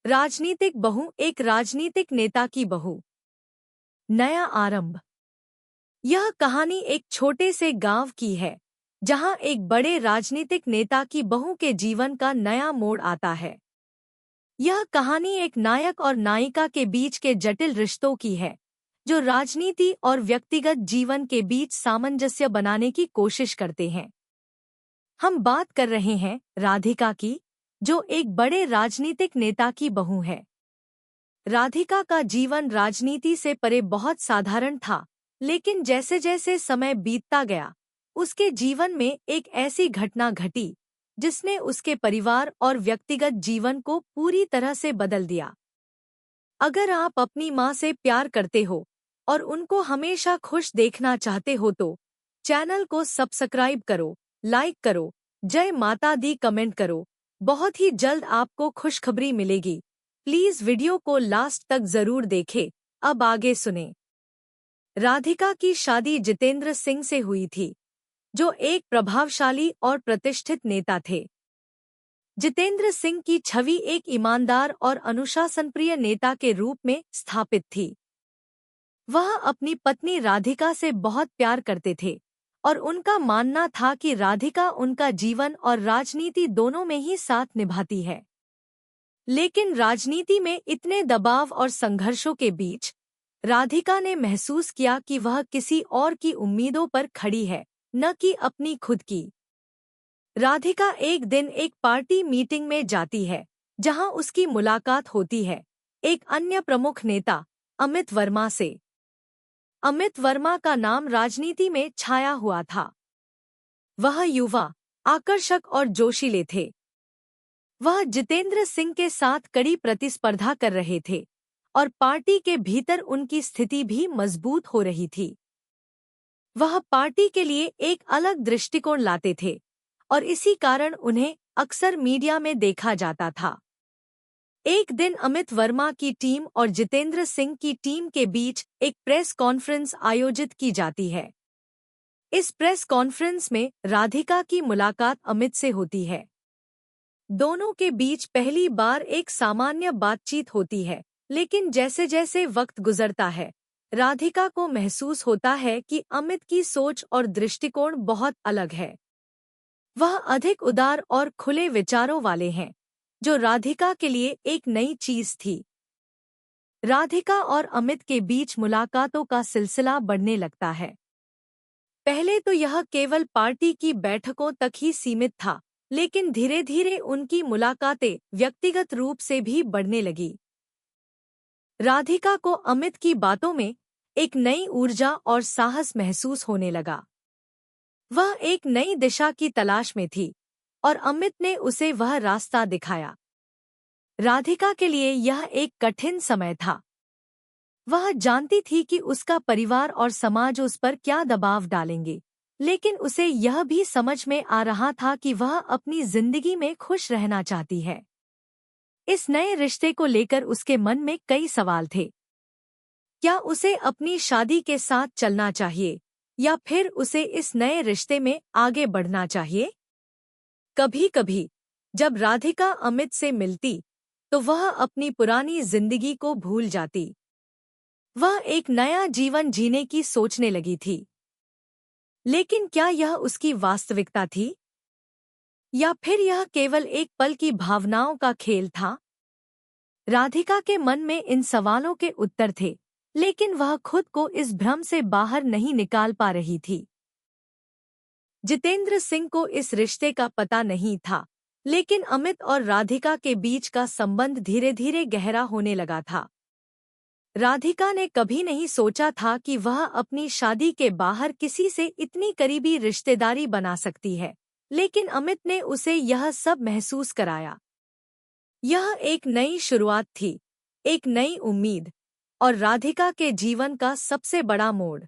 राजनीतिक बहू, एक राजनीतिक नेता की बहू। नया आरंभ। यह कहानी एक छोटे से गांव की है, जहां एक बड़े राजनीतिक नेता की बहू के जीवन का नया मोड़ आता है। यह कहानी एक नायक और नायिका के बीच के जटिल रिश्तों की है, जो राजनीति और व्यक्तिगत जीवन के बीच सामंजस्य बनाने की कोशिश करते हैं। हम बात कर रहे हैं राधिका की, जो एक बड़े राजनीतिक नेता की बहू है। राधिका का जीवन राजनीति से परे बहुत साधारण था, लेकिन जैसे जैसे समय बीतता गया, उसके जीवन में एक ऐसी घटना घटी जिसने उसके परिवार और व्यक्तिगत जीवन को पूरी तरह से बदल दिया। अगर आप अपनी माँ से प्यार करते हो और उनको हमेशा खुश देखना चाहते हो तो चैनल को सब्सक्राइब करो, लाइक करो, जय माता दी कमेंट करो। बहुत ही जल्द आपको खुशखबरी मिलेगी। प्लीज वीडियो को लास्ट तक जरूर देखें। अब आगे सुने। राधिका की शादी जितेंद्र सिंह से हुई थी, जो एक प्रभावशाली और प्रतिष्ठित नेता थे। जितेंद्र सिंह की छवि एक ईमानदार और अनुशासनप्रिय नेता के रूप में स्थापित थी। वह अपनी पत्नी राधिका से बहुत प्यार करते थे और उनका मानना था कि राधिका उनका जीवन और राजनीति दोनों में ही साथ निभाती है। लेकिन राजनीति में इतने दबाव और संघर्षों के बीच राधिका ने महसूस किया कि वह किसी और की उम्मीदों पर खड़ी है, न कि अपनी खुद की। राधिका एक दिन एक पार्टी मीटिंग में जाती है, जहां उसकी मुलाकात होती है एक अन्य प्रमुख नेता अमित वर्मा से। अमित वर्मा का नाम राजनीति में छाया हुआ था। वह युवा, आकर्षक और जोशीले थे। वह जितेंद्र सिंह के साथ कड़ी प्रतिस्पर्धा कर रहे थे और पार्टी के भीतर उनकी स्थिति भी मजबूत हो रही थी। वह पार्टी के लिए एक अलग दृष्टिकोण लाते थे और इसी कारण उन्हें अक्सर मीडिया में देखा जाता था। एक दिन अमित वर्मा की टीम और जितेंद्र सिंह की टीम के बीच एक प्रेस कॉन्फ्रेंस आयोजित की जाती है। इस प्रेस कॉन्फ्रेंस में राधिका की मुलाकात अमित से होती है। दोनों के बीच पहली बार एक सामान्य बातचीत होती है, लेकिन जैसे जैसे वक्त गुजरता है, राधिका को महसूस होता है कि अमित की सोच और दृष्टिकोण बहुत अलग है। वह अधिक उदार और खुले विचारों वाले हैं, जो राधिका के लिए एक नई चीज थी। राधिका और अमित के बीच मुलाकातों का सिलसिला बढ़ने लगता है। पहले तो यह केवल पार्टी की बैठकों तक ही सीमित था, लेकिन धीरे धीरे उनकी मुलाकातें व्यक्तिगत रूप से भी बढ़ने लगी। राधिका को अमित की बातों में एक नई ऊर्जा और साहस महसूस होने लगा। वह एक नई दिशा की तलाश में थी और अमित ने उसे वह रास्ता दिखाया। राधिका के लिए यह एक कठिन समय था। वह जानती थी कि उसका परिवार और समाज उस पर क्या दबाव डालेंगे, लेकिन उसे यह भी समझ में आ रहा था कि वह अपनी जिंदगी में खुश रहना चाहती है। इस नए रिश्ते को लेकर उसके मन में कई सवाल थे। क्या उसे अपनी शादी के साथ चलना चाहिए या फिर उसे इस नए रिश्ते में आगे बढ़ना चाहिए? कभी-कभी जब राधिका अमित से मिलती, तो वह अपनी पुरानी जिंदगी को भूल जाती। वह एक नया जीवन जीने की सोचने लगी थी। लेकिन क्या यह उसकी वास्तविकता थी? या फिर यह केवल एक पल की भावनाओं का खेल था? राधिका के मन में इन सवालों के उत्तर थे, लेकिन वह खुद को इस भ्रम से बाहर नहीं निकाल पा रही थी। जितेंद्र सिंह को इस रिश्ते का पता नहीं था, लेकिन अमित और राधिका के बीच का संबंध धीरे धीरे गहरा होने लगा था। राधिका ने कभी नहीं सोचा था कि वह अपनी शादी के बाहर किसी से इतनी करीबी रिश्तेदारी बना सकती है, लेकिन अमित ने उसे यह सब महसूस कराया। यह एक नई शुरुआत थी, एक नई उम्मीद और राधिका के जीवन का सबसे बड़ा मोड़।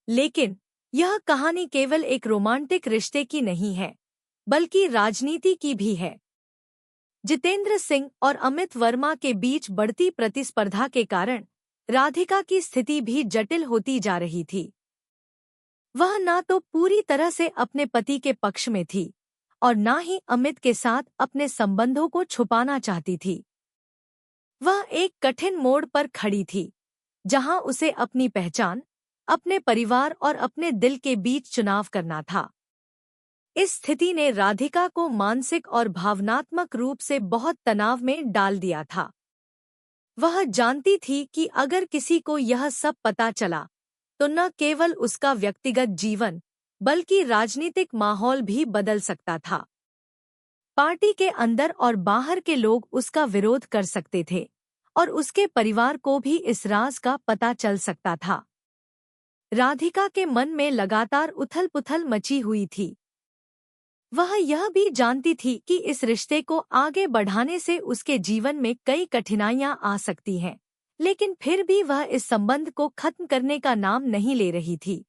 लेकिन यह कहानी केवल एक रोमांटिक रिश्ते की नहीं है, बल्कि राजनीति की भी है। जितेंद्र सिंह और अमित वर्मा के बीच बढ़ती प्रतिस्पर्धा के कारण राधिका की स्थिति भी जटिल होती जा रही थी। वह न तो पूरी तरह से अपने पति के पक्ष में थी और न ही अमित के साथ अपने संबंधों को छुपाना चाहती थी। वह एक कठिन मोड़ पर खड़ी थी, जहां उसे अपनी पहचान, अपने परिवार और अपने दिल के बीच चुनाव करना था। इस स्थिति ने राधिका को मानसिक और भावनात्मक रूप से बहुत तनाव में डाल दिया था। वह जानती थी कि अगर किसी को यह सब पता चला, तो न केवल उसका व्यक्तिगत जीवन, बल्कि राजनीतिक माहौल भी बदल सकता था। पार्टी के अंदर और बाहर के लोग उसका विरोध कर सकते थे, और उसके परिवार को भी इस राज का पता चल सकता था। राधिका के मन में लगातार उथल-पुथल मची हुई थी। वह यह भी जानती थी कि इस रिश्ते को आगे बढ़ाने से उसके जीवन में कई कठिनाइयां आ सकती हैं, लेकिन फिर भी वह इस संबंध को खत्म करने का नाम नहीं ले रही थी।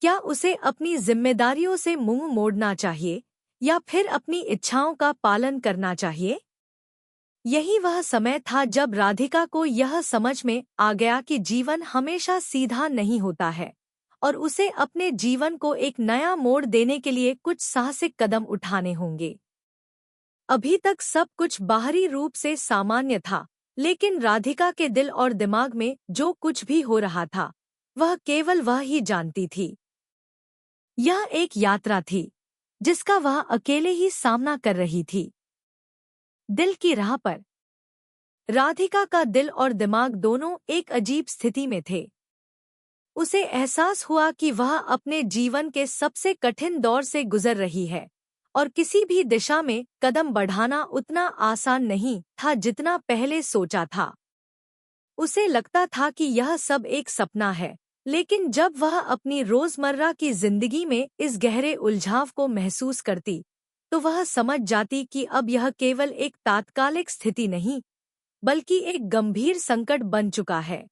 क्या उसे अपनी जिम्मेदारियों से मुंह मोड़ना चाहिए या फिर अपनी इच्छाओं का पालन करना चाहिए? यही वह समय था जब राधिका को यह समझ में आ गया कि जीवन हमेशा सीधा नहीं होता है, और उसे अपने जीवन को एक नया मोड़ देने के लिए कुछ साहसिक कदम उठाने होंगे। अभी तक सब कुछ बाहरी रूप से सामान्य था, लेकिन राधिका के दिल और दिमाग में जो कुछ भी हो रहा था, वह केवल वह ही जानती थी। यह एक यात्रा थी, जिसका वह अकेले ही सामना कर रही थी। दिल की राह पर राधिका का दिल और दिमाग दोनों एक अजीब स्थिति में थे। उसे एहसास हुआ कि वह अपने जीवन के सबसे कठिन दौर से गुजर रही है, और किसी भी दिशा में कदम बढ़ाना उतना आसान नहीं था जितना पहले सोचा था। उसे लगता था कि यह सब एक सपना है, लेकिन जब वह अपनी रोजमर्रा की जिंदगी में इस गहरे उलझाव को महसूस करती, तो वह समझ जाती कि अब यह केवल एक तात्कालिक स्थिति नहीं, बल्कि एक गंभीर संकट बन चुका है।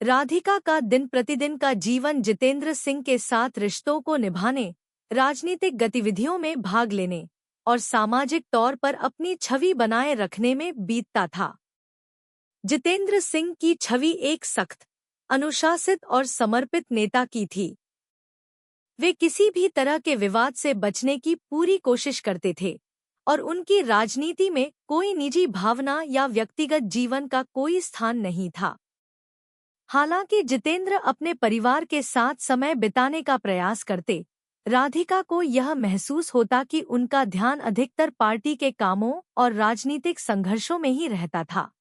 राधिका का दिन प्रतिदिन का जीवन जितेंद्र सिंह के साथ रिश्तों को निभाने, राजनीतिक गतिविधियों में भाग लेने और सामाजिक तौर पर अपनी छवि बनाए रखने में बीतता था। जितेंद्र सिंह की छवि एक सख्त, अनुशासित और समर्पित नेता की थी। वे किसी भी तरह के विवाद से बचने की पूरी कोशिश करते थे, और उनकी राजनीति में कोई निजी भावना या व्यक्तिगत जीवन का कोई स्थान नहीं था। हालांकि जितेंद्र अपने परिवार के साथ समय बिताने का प्रयास करते, राधिका को यह महसूस होता कि उनका ध्यान अधिकतर पार्टी के कामों और राजनीतिक संघर्षों में ही रहता था।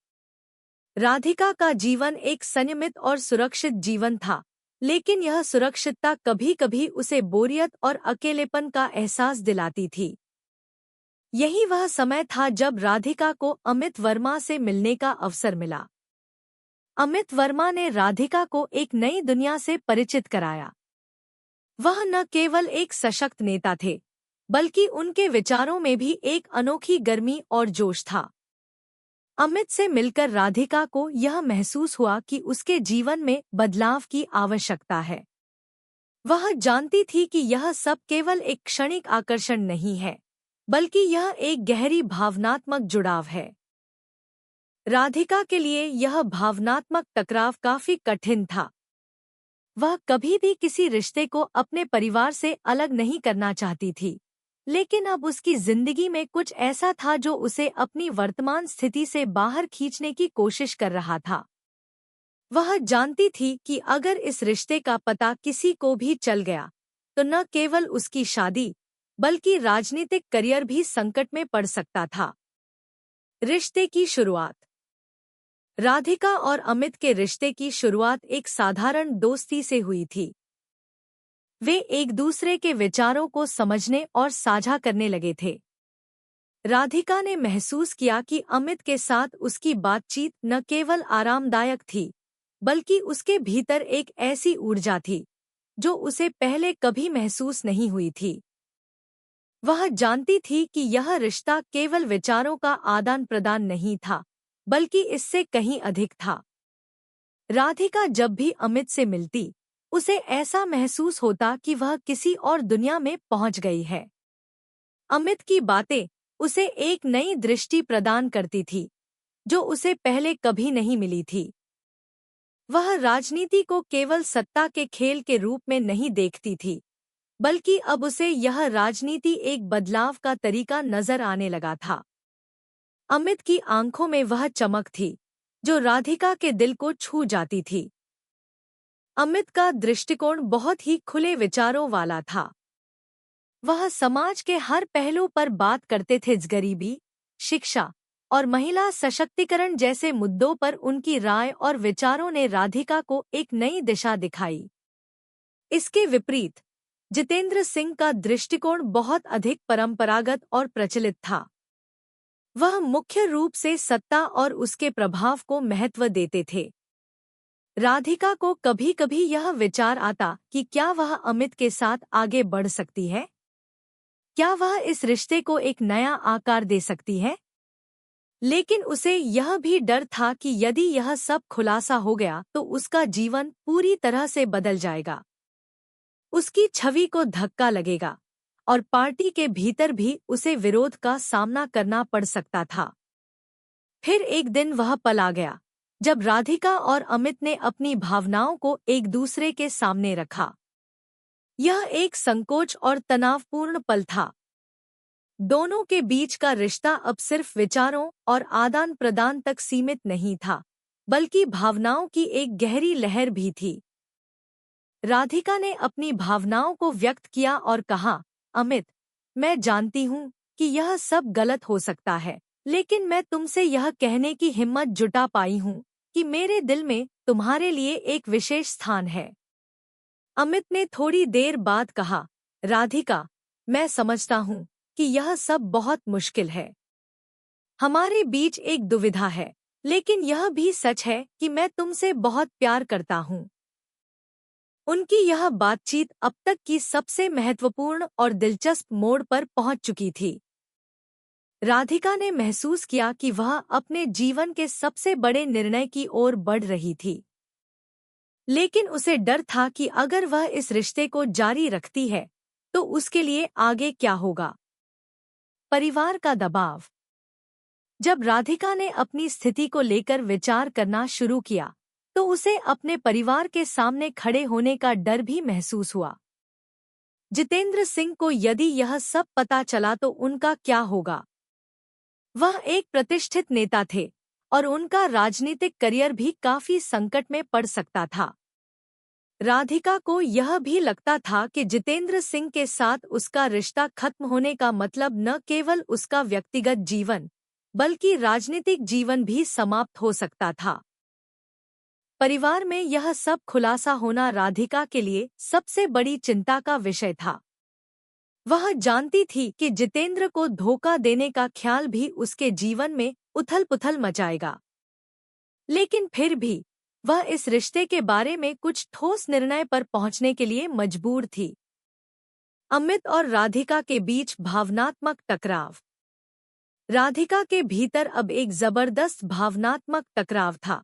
राधिका का जीवन एक संयमित और सुरक्षित जीवन था, लेकिन यह सुरक्षितता कभी-कभी उसे बोरियत और अकेलेपन का एहसास दिलाती थी। यही वह समय था जब राधिका को अमित वर्मा से मिलने का अवसर मिला। अमित वर्मा ने राधिका को एक नई दुनिया से परिचित कराया। वह न केवल एक सशक्त नेता थे, बल्कि उनके विचारों में भी एक अनोखी गर्मी और जोश था। अमित से मिलकर राधिका को यह महसूस हुआ कि उसके जीवन में बदलाव की आवश्यकता है। वह जानती थी कि यह सब केवल एक क्षणिक आकर्षण नहीं है, बल्कि यह एक गहरी भावनात्मक जुड़ाव है। राधिका के लिए यह भावनात्मक टकराव काफी कठिन था। वह कभी भी किसी रिश्ते को अपने परिवार से अलग नहीं करना चाहती थी, लेकिन अब उसकी जिंदगी में कुछ ऐसा था जो उसे अपनी वर्तमान स्थिति से बाहर खींचने की कोशिश कर रहा था। वह जानती थी कि अगर इस रिश्ते का पता किसी को भी चल गया, तो न केवल उसकी शादी, बल्कि राजनीतिक करियर भी संकट में पड़ सकता था। रिश्ते की शुरुआत। राधिका और अमित के रिश्ते की शुरुआत एक साधारण दोस्ती से हुई थी। वे एक दूसरे के विचारों को समझने और साझा करने लगे थे। राधिका ने महसूस किया कि अमित के साथ उसकी बातचीत न केवल आरामदायक थी, बल्कि उसके भीतर एक ऐसी ऊर्जा थी, जो उसे पहले कभी महसूस नहीं हुई थी। वह जानती थी कि यह रिश्ता केवल विचारों का आदान प्रदान नहीं था, बल्कि इससे कहीं अधिक था। राधिका जब भी अमित से मिलती, उसे ऐसा महसूस होता कि वह किसी और दुनिया में पहुंच गई है। अमित की बातें उसे एक नई दृष्टि प्रदान करती थी, जो उसे पहले कभी नहीं मिली थी। वह राजनीति को केवल सत्ता के खेल के रूप में नहीं देखती थी, बल्कि अब उसे यह राजनीति एक बदलाव का तरीका नजर आने लगा था। अमित की आंखों में वह चमक थी जो राधिका के दिल को छू जाती थी। अमित का दृष्टिकोण बहुत ही खुले विचारों वाला था। वह समाज के हर पहलू पर बात करते थे। गरीबी, शिक्षा और महिला सशक्तिकरण जैसे मुद्दों पर उनकी राय और विचारों ने राधिका को एक नई दिशा दिखाई। इसके विपरीत जितेंद्र सिंह का दृष्टिकोण बहुत अधिक परंपरागत और प्रचलित था। वह मुख्य रूप से सत्ता और उसके प्रभाव को महत्व देते थे। राधिका को कभी-कभी यह विचार आता कि क्या वह अमित के साथ आगे बढ़ सकती है? क्या वह इस रिश्ते को एक नया आकार दे सकती है? लेकिन उसे यह भी डर था कि यदि यह सब खुलासा हो गया तो उसका जीवन पूरी तरह से बदल जाएगा। उसकी छवि को धक्का लगेगा और पार्टी के भीतर भी उसे विरोध का सामना करना पड़ सकता था। फिर एक दिन वह पल आ गया जब राधिका और अमित ने अपनी भावनाओं को एक दूसरे के सामने रखा। यह एक संकोच और तनावपूर्ण पल था। दोनों के बीच का रिश्ता अब सिर्फ विचारों और आदान प्रदान तक सीमित नहीं था, बल्कि भावनाओं की एक गहरी लहर भी थी। राधिका ने अपनी भावनाओं को व्यक्त किया और कहा, अमित, मैं जानती हूँ कि यह सब गलत हो सकता है, लेकिन मैं तुमसे यह कहने की हिम्मत जुटा पाई हूँ कि मेरे दिल में तुम्हारे लिए एक विशेष स्थान है। अमित ने थोड़ी देर बाद कहा, राधिका, मैं समझता हूँ कि यह सब बहुत मुश्किल है। हमारे बीच एक दुविधा है, लेकिन यह भी सच है कि मैं तुमसे बहुत प्यार करता हूँ। उनकी यह बातचीत अब तक की सबसे महत्वपूर्ण और दिलचस्प मोड़ पर पहुंच चुकी थी। राधिका ने महसूस किया कि वह अपने जीवन के सबसे बड़े निर्णय की ओर बढ़ रही थी। लेकिन उसे डर था कि अगर वह इस रिश्ते को जारी रखती है तो उसके लिए आगे क्या होगा। परिवार का दबाव। जब राधिका ने अपनी स्थिति को लेकर विचार करना शुरू किया तो उसे अपने परिवार के सामने खड़े होने का डर भी महसूस हुआ। जितेंद्र सिंह को यदि यह सब पता चला तो उनका क्या होगा? वह एक प्रतिष्ठित नेता थे और उनका राजनीतिक करियर भी काफी संकट में पड़ सकता था। राधिका को यह भी लगता था कि जितेंद्र सिंह के साथ उसका रिश्ता खत्म होने का मतलब न केवल उसका व्यक्तिगत जीवन, बल्कि राजनीतिक जीवन भी समाप्त हो सकता था। परिवार में यह सब खुलासा होना राधिका के लिए सबसे बड़ी चिंता का विषय था। वह जानती थी कि जितेंद्र को धोखा देने का ख्याल भी उसके जीवन में उथल-पुथल मचाएगा। लेकिन फिर भी वह इस रिश्ते के बारे में कुछ ठोस निर्णय पर पहुंचने के लिए मजबूर थी। अमित और राधिका के बीच भावनात्मक टकराव। राधिका के भीतर अब एक जबरदस्त भावनात्मक टकराव था।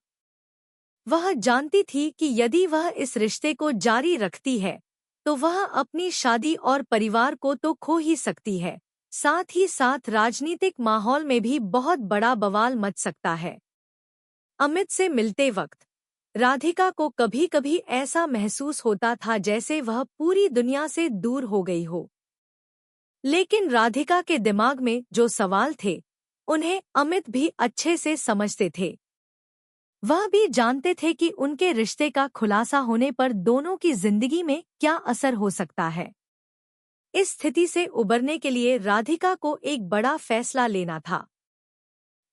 वह जानती थी कि यदि वह इस रिश्ते को जारी रखती है तो वह अपनी शादी और परिवार को तो खो ही सकती है, साथ ही साथ राजनीतिक माहौल में भी बहुत बड़ा बवाल मच सकता है। अमित से मिलते वक्त राधिका को कभी-कभी ऐसा महसूस होता था जैसे वह पूरी दुनिया से दूर हो गई हो। लेकिन राधिका के दिमाग में जो सवाल थे, उन्हें अमित भी अच्छे से समझते थे। वह भी जानते थे कि उनके रिश्ते का खुलासा होने पर दोनों की जिंदगी में क्या असर हो सकता है। इस स्थिति से उबरने के लिए राधिका को एक बड़ा फैसला लेना था।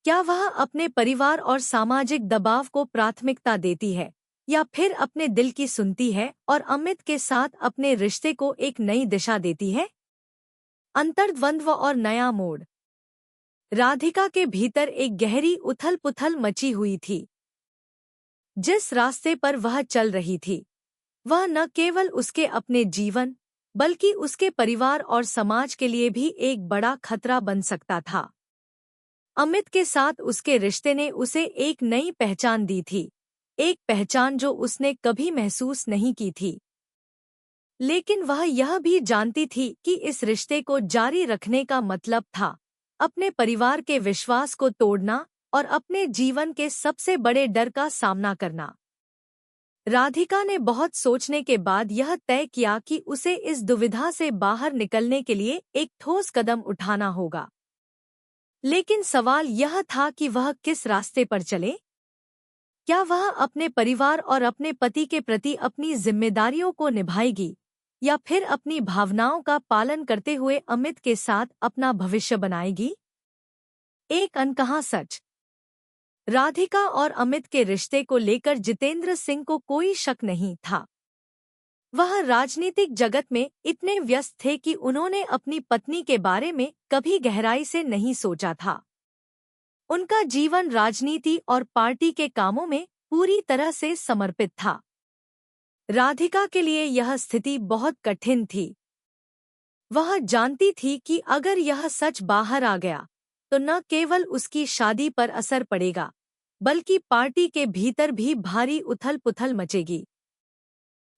क्या वह अपने परिवार और सामाजिक दबाव को प्राथमिकता देती है या फिर अपने दिल की सुनती है और अमित के साथ अपने रिश्ते को एक नई दिशा देती है? अंतर्द्वंद्व और नया मोड़। राधिका के भीतर एक गहरी उथल-पुथल मची हुई थी। जिस रास्ते पर वह चल रही थी, वह न केवल उसके अपने जीवन, बल्कि उसके परिवार और समाज के लिए भी एक बड़ा खतरा बन सकता था। अमित के साथ उसके रिश्ते ने उसे एक नई पहचान दी थी, एक पहचान जो उसने कभी महसूस नहीं की थी। लेकिन वह यह भी जानती थी कि इस रिश्ते को जारी रखने का मतलब था अपने परिवार के विश्वास को तोड़ना और अपने जीवन के सबसे बड़े डर का सामना करना। राधिका ने बहुत सोचने के बाद यह तय किया कि उसे इस दुविधा से बाहर निकलने के लिए एक ठोस कदम उठाना होगा। लेकिन सवाल यह था कि वह किस रास्ते पर चले। क्या वह अपने परिवार और अपने पति के प्रति अपनी जिम्मेदारियों को निभाएगी, या फिर अपनी भावनाओं का पालन करते हुए अमित के साथ अपना भविष्य बनाएगी? एक अनकहा सच। राधिका और अमित के रिश्ते को लेकर जितेंद्र सिंह को कोई शक नहीं था। वह राजनीतिक जगत में इतने व्यस्त थे कि उन्होंने अपनी पत्नी के बारे में कभी गहराई से नहीं सोचा था। उनका जीवन राजनीति और पार्टी के कामों में पूरी तरह से समर्पित था। राधिका के लिए यह स्थिति बहुत कठिन थी। वह जानती थी कि अगर यह सच बाहर आ गया तो न केवल उसकी शादी पर असर पड़ेगा, बल्कि पार्टी के भीतर भी भारी उथल-पुथल मचेगी।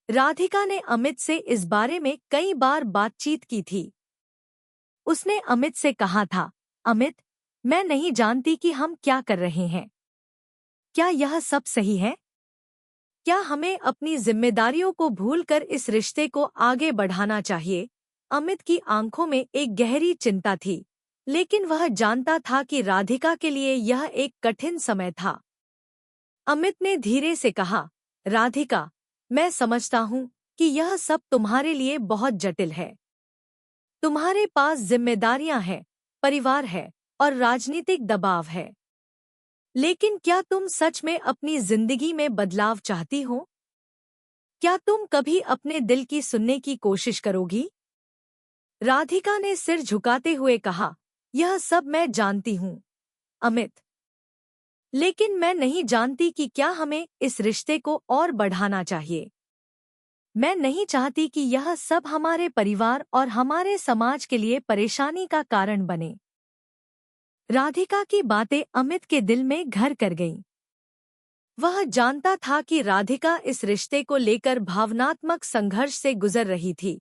राधिका ने अमित से इस बारे में कई बार बातचीत की थी। उसने अमित से कहा था, अमित, मैं नहीं जानती कि हम क्या कर रहे हैं। क्या यह सब सही है? क्या हमें अपनी जिम्मेदारियों को भूलकर इस रिश्ते को आगे बढ़ाना चाहिए? अमित की आंखों में एक गहरी चिंता थी, लेकिन वह जानता था कि राधिका के लिए यह एक कठिन समय था। अमित ने धीरे से कहा, राधिका, मैं समझता हूँ कि यह सब तुम्हारे लिए बहुत जटिल है। तुम्हारे पास जिम्मेदारियां हैं, परिवार है और राजनीतिक दबाव है। लेकिन क्या तुम सच में अपनी जिंदगी में बदलाव चाहती हो? क्या तुम कभी अपने दिल की सुनने की कोशिश करोगी? राधिका ने सिर झुकाते हुए कहा, यह सब मैं जानती हूँ, अमित। लेकिन मैं नहीं जानती कि क्या हमें इस रिश्ते को और बढ़ाना चाहिए। मैं नहीं चाहती कि यह सब हमारे परिवार और हमारे समाज के लिए परेशानी का कारण बने। राधिका की बातें अमित के दिल में घर कर गईं। वह जानता था कि राधिका इस रिश्ते को लेकर भावनात्मक संघर्ष से गुजर रही थी,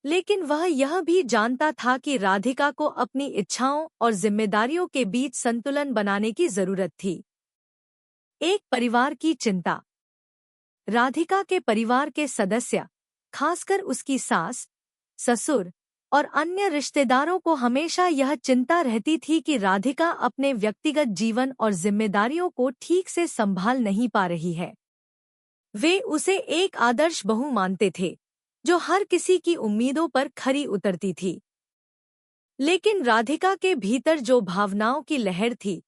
लेकिन वह यह भी जानता था कि राधिका को अपनी इच्छाओं और जिम्मेदारियों के बीच संतुलन बनाने की जरूरत थी। एक परिवार की चिंता। राधिका के परिवार के सदस्य, खासकर उसकी सास, ससुर और अन्य रिश्तेदारों को हमेशा यह चिंता रहती थी कि राधिका अपने व्यक्तिगत जीवन और जिम्मेदारियों को ठीक से संभाल नहीं पा रही है। वे उसे एक आदर्श बहू मानते थे, जो हर किसी की उम्मीदों पर खरी उतरती थी। लेकिन राधिका के भीतर जो भावनाओं की लहर थी,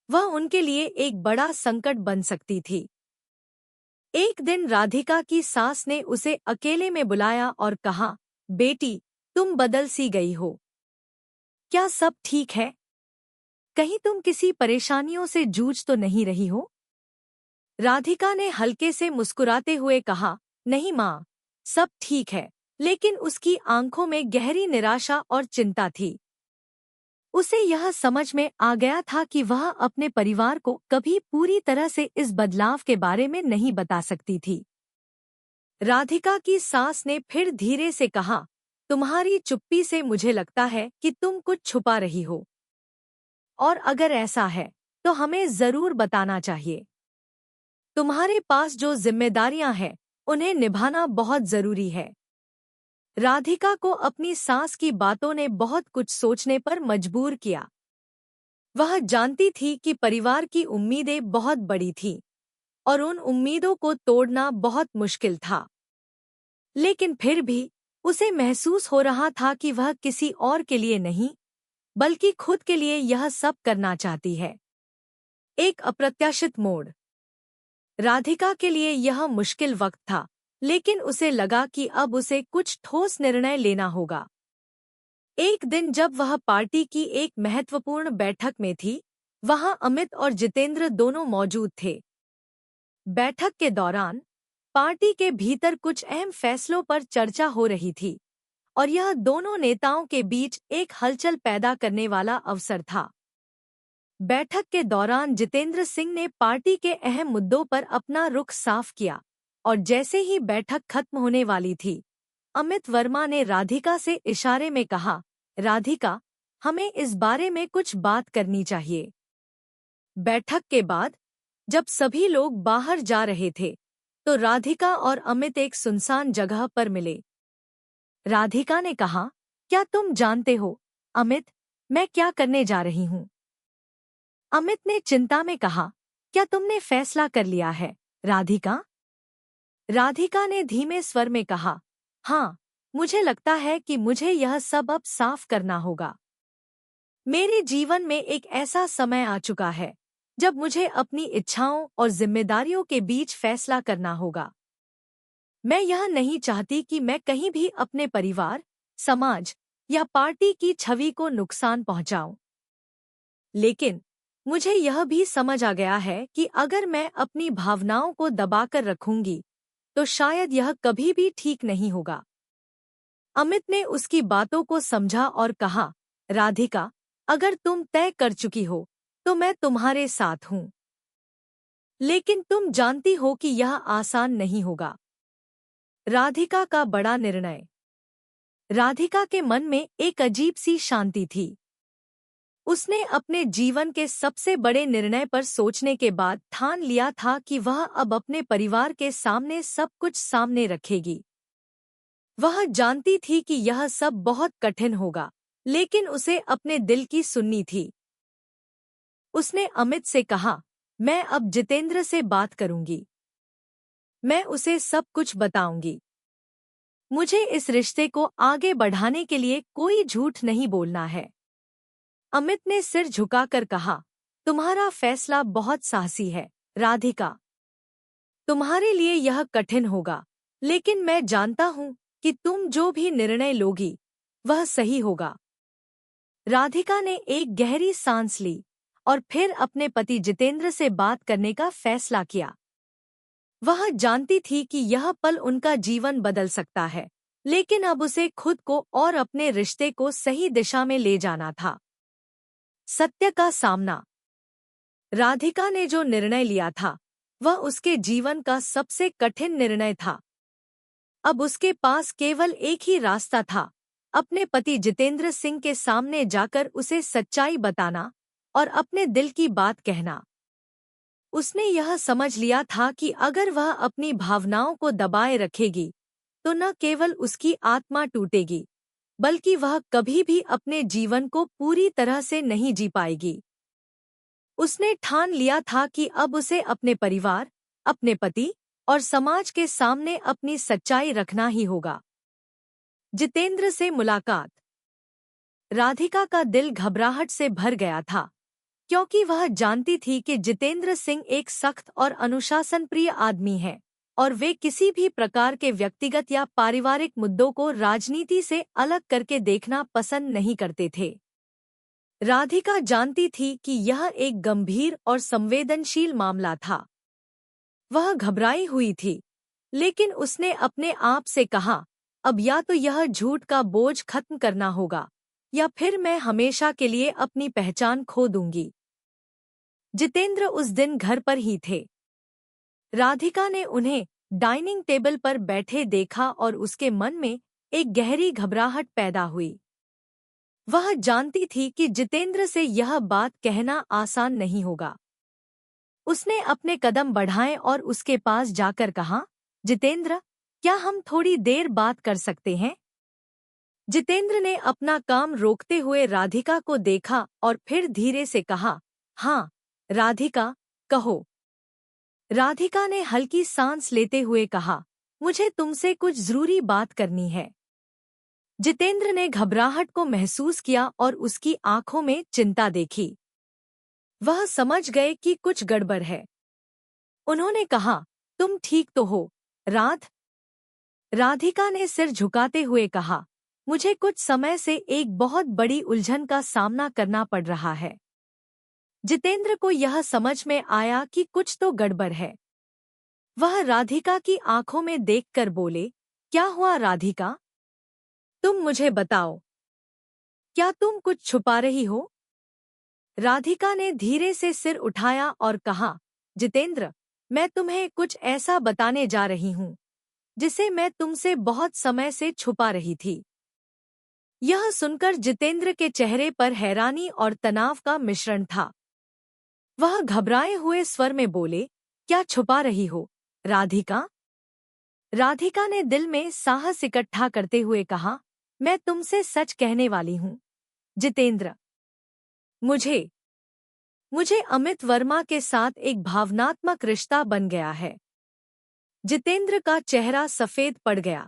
वह उनके लिए एक बड़ा संकट बन सकती थी। एक दिन राधिका की सास ने उसे अकेले में बुलाया और कहा, बेटी, तुम बदल सी गई हो। क्या सब ठीक है? कहीं तुम किसी परेशानियों से जूझ तो नहीं रही हो? राधिका ने हल्के से मुस्कुराते हुए कहा, नहीं माँ, सब ठीक है। लेकिन उसकी आंखों में गहरी निराशा और चिंता थी। उसे यह समझ में आ गया था कि वह अपने परिवार को कभी पूरी तरह से इस बदलाव के बारे में नहीं बता सकती थी। राधिका की सास ने फिर धीरे से कहा, तुम्हारी चुप्पी से मुझे लगता है कि तुम कुछ छुपा रही हो। और अगर ऐसा है, तो हमें जरूर बताना चाहिए। तुम्हारे पास जो जिम्मेदारियां हैं, उन्हें निभाना बहुत जरूरी है। राधिका को अपनी सास की बातों ने बहुत कुछ सोचने पर मजबूर किया। वह जानती थी कि परिवार की उम्मीदें बहुत बड़ी थीं और उन उम्मीदों को तोड़ना बहुत मुश्किल था। लेकिन फिर भी उसे महसूस हो रहा था कि वह किसी और के लिए नहीं, बल्कि खुद के लिए यह सब करना चाहती है। एक अप्रत्याशित मोड़। राधिका के लिए यह मुश्किल वक्त था, लेकिन उसे लगा कि अब उसे कुछ ठोस निर्णय लेना होगा। एक दिन जब वह पार्टी की एक महत्वपूर्ण बैठक में थी, वहां अमित और जितेंद्र दोनों मौजूद थे। बैठक के दौरान पार्टी के भीतर कुछ अहम फैसलों पर चर्चा हो रही थी, और यह दोनों नेताओं के बीच एक हलचल पैदा करने वाला अवसर था। बैठक के दौरान जितेंद्र सिंह ने पार्टी के अहम मुद्दों पर अपना रुख साफ किया, और जैसे ही बैठक खत्म होने वाली थी, अमित वर्मा ने राधिका से इशारे में कहा, राधिका, हमें इस बारे में कुछ बात करनी चाहिए। बैठक के बाद जब सभी लोग बाहर जा रहे थे, तो राधिका और अमित एक सुनसान जगह पर मिले। राधिका ने कहा, क्या तुम जानते हो, अमित, मैं क्या करने जा रही हूँ? अमित ने चिंता में कहा, क्या तुमने फैसला कर लिया है, राधिका? राधिका ने धीमे स्वर में कहा, हाँ, मुझे लगता है कि मुझे यह सब अब साफ करना होगा। मेरे जीवन में एक ऐसा समय आ चुका है जब मुझे अपनी इच्छाओं और जिम्मेदारियों के बीच फैसला करना होगा। मैं यह नहीं चाहती कि मैं कहीं भी अपने परिवार, समाज या पार्टी की छवि को नुकसान पहुंचाऊं। लेकिन मुझे यह भी समझ आ गया है कि अगर मैं अपनी भावनाओं को दबाकर रखूंगी तो शायद यह कभी भी ठीक नहीं होगा। अमित ने उसकी बातों को समझा और कहा, राधिका, अगर तुम तय कर चुकी हो तो मैं तुम्हारे साथ हूं। लेकिन तुम जानती हो कि यह आसान नहीं होगा। राधिका का बड़ा निर्णय। राधिका के मन में एक अजीब सी शांति थी। उसने अपने जीवन के सबसे बड़े निर्णय पर सोचने के बाद ठान लिया था कि वह अब अपने परिवार के सामने सब कुछ सामने रखेगी। वह जानती थी कि यह सब बहुत कठिन होगा, लेकिन उसे अपने दिल की सुननी थी। उसने अमित से कहा, मैं अब जितेंद्र से बात करूंगी। मैं उसे सब कुछ बताऊंगी। मुझे इस रिश्ते को आगे बढ़ाने के लिए कोई झूठ नहीं बोलना है। अमित ने सिर झुकाकर कहा, तुम्हारा फैसला बहुत साहसी है, राधिका। तुम्हारे लिए यह कठिन होगा, लेकिन मैं जानता हूं कि तुम जो भी निर्णय लोगी वह सही होगा। राधिका ने एक गहरी सांस ली और फिर अपने पति जितेंद्र से बात करने का फैसला किया। वह जानती थी कि यह पल उनका जीवन बदल सकता है, लेकिन अब उसे खुद को और अपने रिश्ते को सही दिशा में ले जाना था। सत्य का सामना। राधिका ने जो निर्णय लिया था वह उसके जीवन का सबसे कठिन निर्णय था। अब उसके पास केवल एक ही रास्ता था, अपने पति जितेंद्र सिंह के सामने जाकर उसे सच्चाई बताना और अपने दिल की बात कहना। उसने यह समझ लिया था कि अगर वह अपनी भावनाओं को दबाए रखेगी तो न केवल उसकी आत्मा टूटेगी, बल्कि वह कभी भी अपने जीवन को पूरी तरह से नहीं जी पाएगी। उसने ठान लिया था कि अब उसे अपने परिवार, अपने पति और समाज के सामने अपनी सच्चाई रखना ही होगा। जितेंद्र से मुलाकात। राधिका का दिल घबराहट से भर गया था, क्योंकि वह जानती थी कि जितेंद्र सिंह एक सख्त और अनुशासनप्रिय आदमी है और वे किसी भी प्रकार के व्यक्तिगत या पारिवारिक मुद्दों को राजनीति से अलग करके देखना पसंद नहीं करते थे। राधिका जानती थी कि यह एक गंभीर और संवेदनशील मामला था। वह घबराई हुई थी, लेकिन उसने अपने आप से कहा, अब या तो यह झूठ का बोझ खत्म करना होगा या फिर मैं हमेशा के लिए अपनी पहचान खो दूंगी। जितेंद्र उस दिन घर पर ही थे। राधिका ने उन्हें डाइनिंग टेबल पर बैठे देखा और उसके मन में एक गहरी घबराहट पैदा हुई। वह जानती थी कि जितेंद्र से यह बात कहना आसान नहीं होगा। उसने अपने कदम बढ़ाए और उसके पास जाकर कहा, जितेंद्र, क्या हम थोड़ी देर बात कर सकते हैं? जितेंद्र ने अपना काम रोकते हुए राधिका को देखा और फिर धीरे से कहा, हाँ, राधिका, कहो। राधिका ने हल्की सांस लेते हुए कहा, मुझे तुमसे कुछ जरूरी बात करनी है। जितेंद्र ने घबराहट को महसूस किया और उसकी आंखों में चिंता देखी। वह समझ गए कि कुछ गड़बड़ है। उन्होंने कहा, तुम ठीक तो हो, राधिका ने सिर झुकाते हुए कहा, मुझे कुछ समय से एक बहुत बड़ी उलझन का सामना करना पड़ रहा है। जितेंद्र को यह समझ में आया कि कुछ तो गड़बड़ है। वह राधिका की आंखों में देखकर बोले, क्या हुआ राधिका? तुम मुझे बताओ, क्या तुम कुछ छुपा रही हो? राधिका ने धीरे से सिर उठाया और कहा, जितेंद्र, मैं तुम्हें कुछ ऐसा बताने जा रही हूँ जिसे मैं तुमसे बहुत समय से छुपा रही थी। यह सुनकर जितेंद्र के चेहरे पर हैरानी और तनाव का मिश्रण था। वह घबराए हुए स्वर में बोले, क्या छुपा रही हो, राधिका? राधिका ने दिल में साहस इकट्ठा करते हुए कहा, मैं तुमसे सच कहने वाली हूँ, जितेंद्र। मुझे मुझे अमित वर्मा के साथ एक भावनात्मक रिश्ता बन गया है। जितेंद्र का चेहरा सफेद पड़ गया।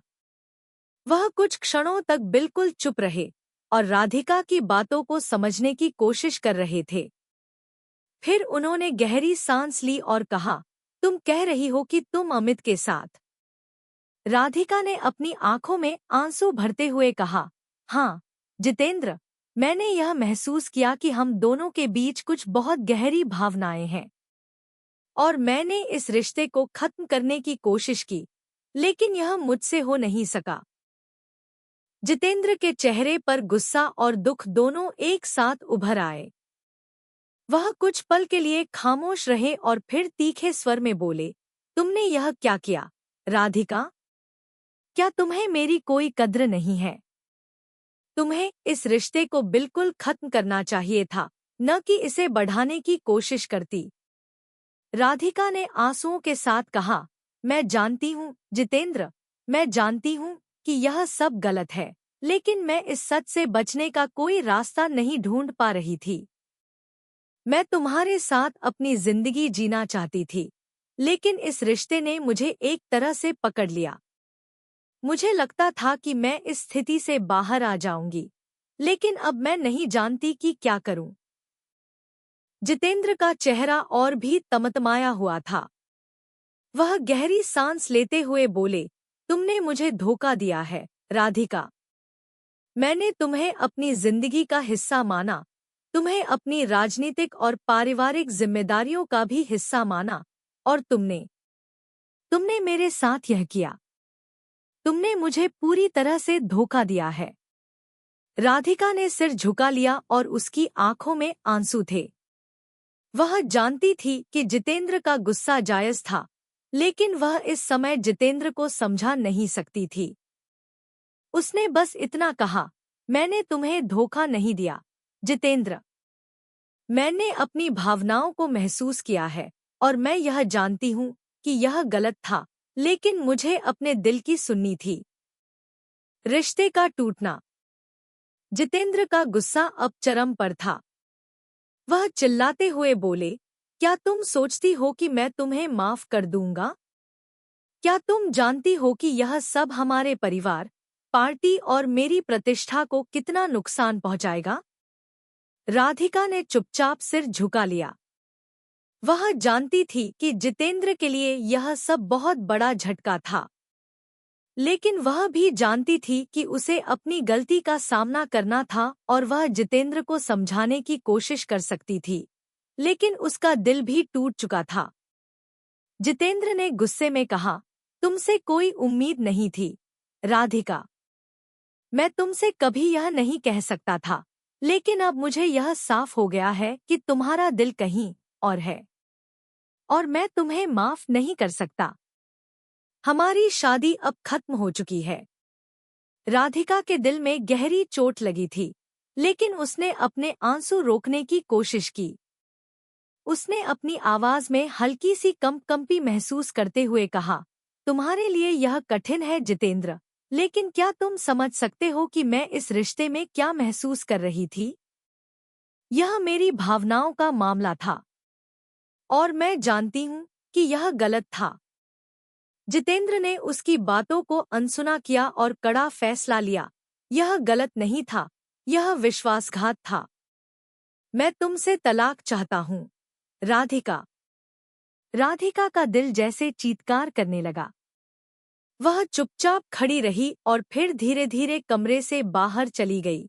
वह कुछ क्षणों तक बिल्कुल चुप रहे और राधिका की बातों को समझने की कोशिश कर रहे थे। फिर उन्होंने गहरी सांस ली और कहा, तुम कह रही हो कि तुम अमित के साथ। राधिका ने अपनी आंखों में आंसू भरते हुए कहा, हाँ जितेंद्र, मैंने यह महसूस किया कि हम दोनों के बीच कुछ बहुत गहरी भावनाएं हैं और मैंने इस रिश्ते को खत्म करने की कोशिश की, लेकिन यह मुझसे हो नहीं सका। जितेंद्र के चेहरे पर गुस्सा और दुख दोनों एक साथ उभर आए। वह कुछ पल के लिए खामोश रहे और फिर तीखे स्वर में बोले, तुमने यह क्या किया राधिका? क्या तुम्हें मेरी कोई कद्र नहीं है? तुम्हें इस रिश्ते को बिल्कुल खत्म करना चाहिए था, न कि इसे बढ़ाने की कोशिश करती। राधिका ने आंसुओं के साथ कहा, मैं जानती हूँ जितेंद्र, मैं जानती हूँ कि यह सब गलत है, लेकिन मैं इस सच से बचने का कोई रास्ता नहीं ढूंढ पा रही थी। मैं तुम्हारे साथ अपनी जिंदगी जीना चाहती थी, लेकिन इस रिश्ते ने मुझे एक तरह से पकड़ लिया। मुझे लगता था कि मैं इस स्थिति से बाहर आ जाऊंगी, लेकिन अब मैं नहीं जानती कि क्या करूं। जितेंद्र का चेहरा और भी तमतमाया हुआ था। वह गहरी सांस लेते हुए बोले, तुमने मुझे धोखा दिया है राधिका। मैंने तुम्हें अपनी जिंदगी का हिस्सा माना, तुम्हें अपनी राजनीतिक और पारिवारिक जिम्मेदारियों का भी हिस्सा माना, और तुमने मेरे साथ यह किया। तुमने मुझे पूरी तरह से धोखा दिया है। राधिका ने सिर झुका लिया और उसकी आंखों में आंसू थे। वह जानती थी कि जितेंद्र का गुस्सा जायज था, लेकिन वह इस समय जितेंद्र को समझा नहीं सकती थी। उसने बस इतना कहा, मैंने तुम्हें धोखा नहीं दिया जितेंद्र। मैंने अपनी भावनाओं को महसूस किया है और मैं यह जानती हूँ कि यह गलत था, लेकिन मुझे अपने दिल की सुननी थी। रिश्ते का टूटना। जितेंद्र का गुस्सा अब चरम पर था। वह चिल्लाते हुए बोले, क्या तुम सोचती हो कि मैं तुम्हें माफ कर दूंगा? क्या तुम जानती हो कि यह सब हमारे परिवार, पार्टी और मेरी प्रतिष्ठा को कितना नुकसान पहुंचाएगा? राधिका ने चुपचाप सिर झुका लिया। वह जानती थी कि जितेंद्र के लिए यह सब बहुत बड़ा झटका था, लेकिन वह भी जानती थी कि उसे अपनी गलती का सामना करना था और वह जितेंद्र को समझाने की कोशिश कर सकती थी, लेकिन उसका दिल भी टूट चुका था। जितेंद्र ने गुस्से में कहा, तुमसे कोई उम्मीद नहीं थी राधिका। मैं तुमसे कभी यह नहीं कह सकता था, लेकिन अब मुझे यह साफ हो गया है कि तुम्हारा दिल कहीं और है, और मैं तुम्हें माफ नहीं कर सकता। हमारी शादी अब खत्म हो चुकी है। राधिका के दिल में गहरी चोट लगी थी, लेकिन उसने अपने आंसू रोकने की कोशिश की। उसने अपनी आवाज में हल्की सी कंपी महसूस करते हुए कहा, तुम्हारे लिए यह कठिन है जितेंद्र, लेकिन क्या तुम समझ सकते हो कि मैं इस रिश्ते में क्या महसूस कर रही थी? यह मेरी भावनाओं का मामला था, और मैं जानती हूँ कि यह गलत था। जितेंद्र ने उसकी बातों को अनसुना किया और कड़ा फैसला लिया, यह गलत नहीं था, यह विश्वासघात था। मैं तुमसे तलाक चाहता हूँ राधिका। राधिका का दिल जैसे चीत्कार करने लगा। वह चुपचाप खड़ी रही और फिर धीरे धीरे कमरे से बाहर चली गई।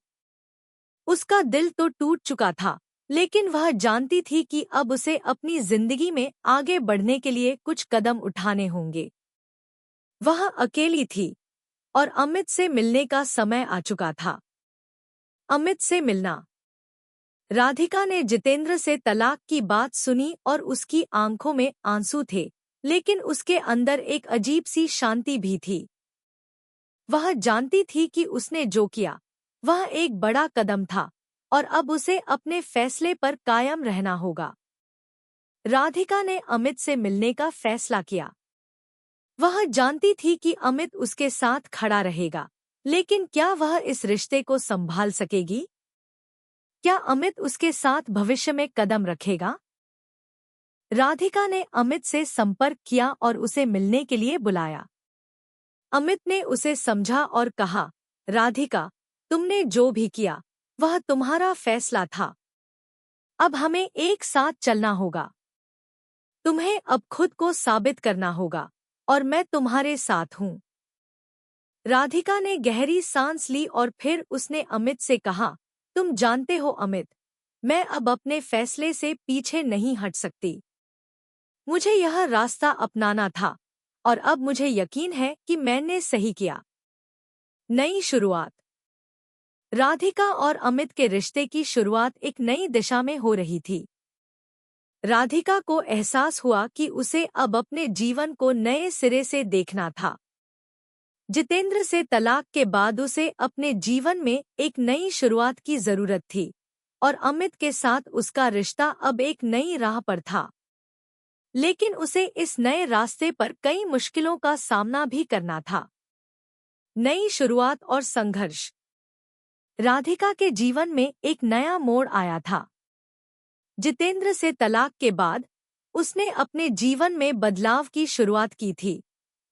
उसका दिल तो टूट चुका था, लेकिन वह जानती थी कि अब उसे अपनी जिंदगी में आगे बढ़ने के लिए कुछ कदम उठाने होंगे। वह अकेली थी और अमित से मिलने का समय आ चुका था। अमित से मिलना। राधिका ने जितेंद्र से तलाक की बात सुनी और उसकी आंखों में आंसू थे, लेकिन उसके अंदर एक अजीब सी शांति भी थी। वह जानती थी कि उसने जो किया वह एक बड़ा कदम था और अब उसे अपने फैसले पर कायम रहना होगा। राधिका ने अमित से मिलने का फैसला किया। वह जानती थी कि अमित उसके साथ खड़ा रहेगा, लेकिन क्या वह इस रिश्ते को संभाल सकेगी? क्या अमित उसके साथ भविष्य में कदम रखेगा? राधिका ने अमित से संपर्क किया और उसे मिलने के लिए बुलाया। अमित ने उसे समझा और कहा, राधिका, तुमने जो भी किया वह तुम्हारा फैसला था। अब हमें एक साथ चलना होगा। तुम्हें अब खुद को साबित करना होगा और मैं तुम्हारे साथ हूं। राधिका ने गहरी सांस ली और फिर उसने अमित से कहा, तुम जानते हो अमित, मैं अब अपने फैसले से पीछे नहीं हट सकती। मुझे यह रास्ता अपनाना था और अब मुझे यकीन है कि मैंने सही किया। नई शुरुआत। राधिका और अमित के रिश्ते की शुरुआत एक नई दिशा में हो रही थी। राधिका को एहसास हुआ कि उसे अब अपने जीवन को नए सिरे से देखना था। जितेंद्र से तलाक के बाद उसे अपने जीवन में एक नई शुरुआत की जरूरत थी और अमित के साथ उसका रिश्ता अब एक नई राह पर था। लेकिन उसे इस नए रास्ते पर कई मुश्किलों का सामना भी करना था। नई शुरुआत और संघर्ष। राधिका के जीवन में एक नया मोड़ आया था। जितेंद्र से तलाक के बाद उसने अपने जीवन में बदलाव की शुरुआत की थी,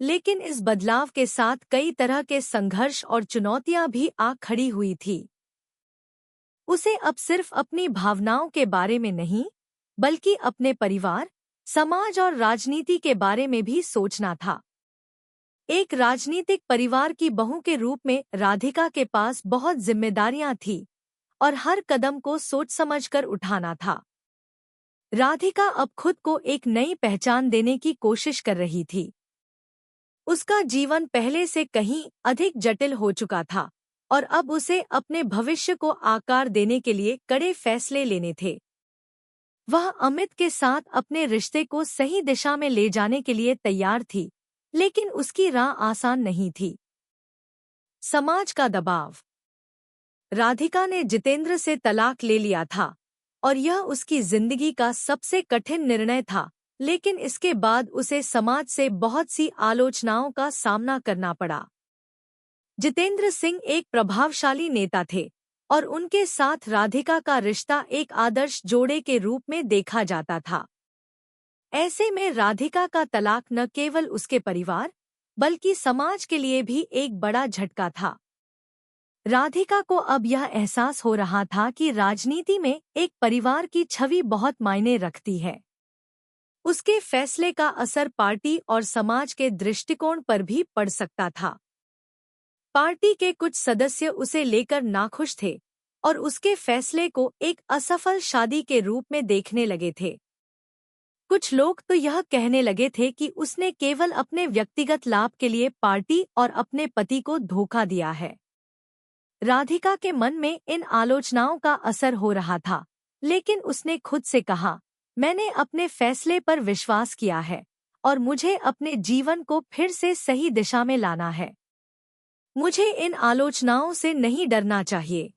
लेकिन इस बदलाव के साथ कई तरह के संघर्ष और चुनौतियां भी आ खड़ी हुई थी। उसे अब सिर्फ अपनी भावनाओं के बारे में नहीं, बल्कि अपने परिवार, समाज और राजनीति के बारे में भी सोचना था। एक राजनीतिक परिवार की बहू के रूप में राधिका के पास बहुत जिम्मेदारियां थीं और हर कदम को सोच समझकर उठाना था। राधिका अब खुद को एक नई पहचान देने की कोशिश कर रही थी। उसका जीवन पहले से कहीं अधिक जटिल हो चुका था और अब उसे अपने भविष्य को आकार देने के लिए कड़े फैसले लेने थे। वह अमित के साथ अपने रिश्ते को सही दिशा में ले जाने के लिए तैयार थी, लेकिन उसकी राह आसान नहीं थी। समाज का दबाव। राधिका ने जितेंद्र से तलाक ले लिया था और यह उसकी जिंदगी का सबसे कठिन निर्णय था, लेकिन इसके बाद उसे समाज से बहुत सी आलोचनाओं का सामना करना पड़ा। जितेंद्र सिंह एक प्रभावशाली नेता थे और उनके साथ राधिका का रिश्ता एक आदर्श जोड़े के रूप में देखा जाता था। ऐसे में राधिका का तलाक न केवल उसके परिवार, बल्कि समाज के लिए भी एक बड़ा झटका था। राधिका को अब यह एहसास हो रहा था कि राजनीति में एक परिवार की छवि बहुत मायने रखती है। उसके फैसले का असर पार्टी और समाज के दृष्टिकोण पर भी पड़ सकता था। पार्टी के कुछ सदस्य उसे लेकर नाखुश थे और उसके फैसले को एक असफल शादी के रूप में देखने लगे थे। कुछ लोग तो यह कहने लगे थे कि उसने केवल अपने व्यक्तिगत लाभ के लिए पार्टी और अपने पति को धोखा दिया है। राधिका के मन में इन आलोचनाओं का असर हो रहा था, लेकिन उसने खुद से कहा, मैंने अपने फैसले पर विश्वास किया है और मुझे अपने जीवन को फिर से सही दिशा में लाना है। मुझे इन आलोचनाओं से नहीं डरना चाहिए।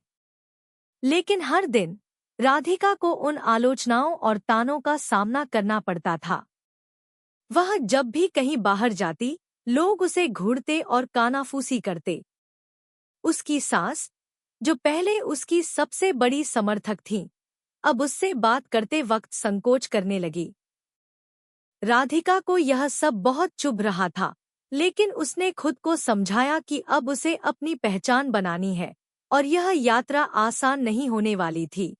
लेकिन हर दिन राधिका को उन आलोचनाओं और तानों का सामना करना पड़ता था। वह जब भी कहीं बाहर जाती, लोग उसे घूरते और कानाफूसी करते। उसकी सास, जो पहले उसकी सबसे बड़ी समर्थक थीं, अब उससे बात करते वक्त संकोच करने लगी। राधिका को यह सब बहुत चुभ रहा था, लेकिन उसने खुद को समझाया कि अब उसे अपनी पहचान बनानी है और यह यात्रा आसान नहीं होने वाली थी।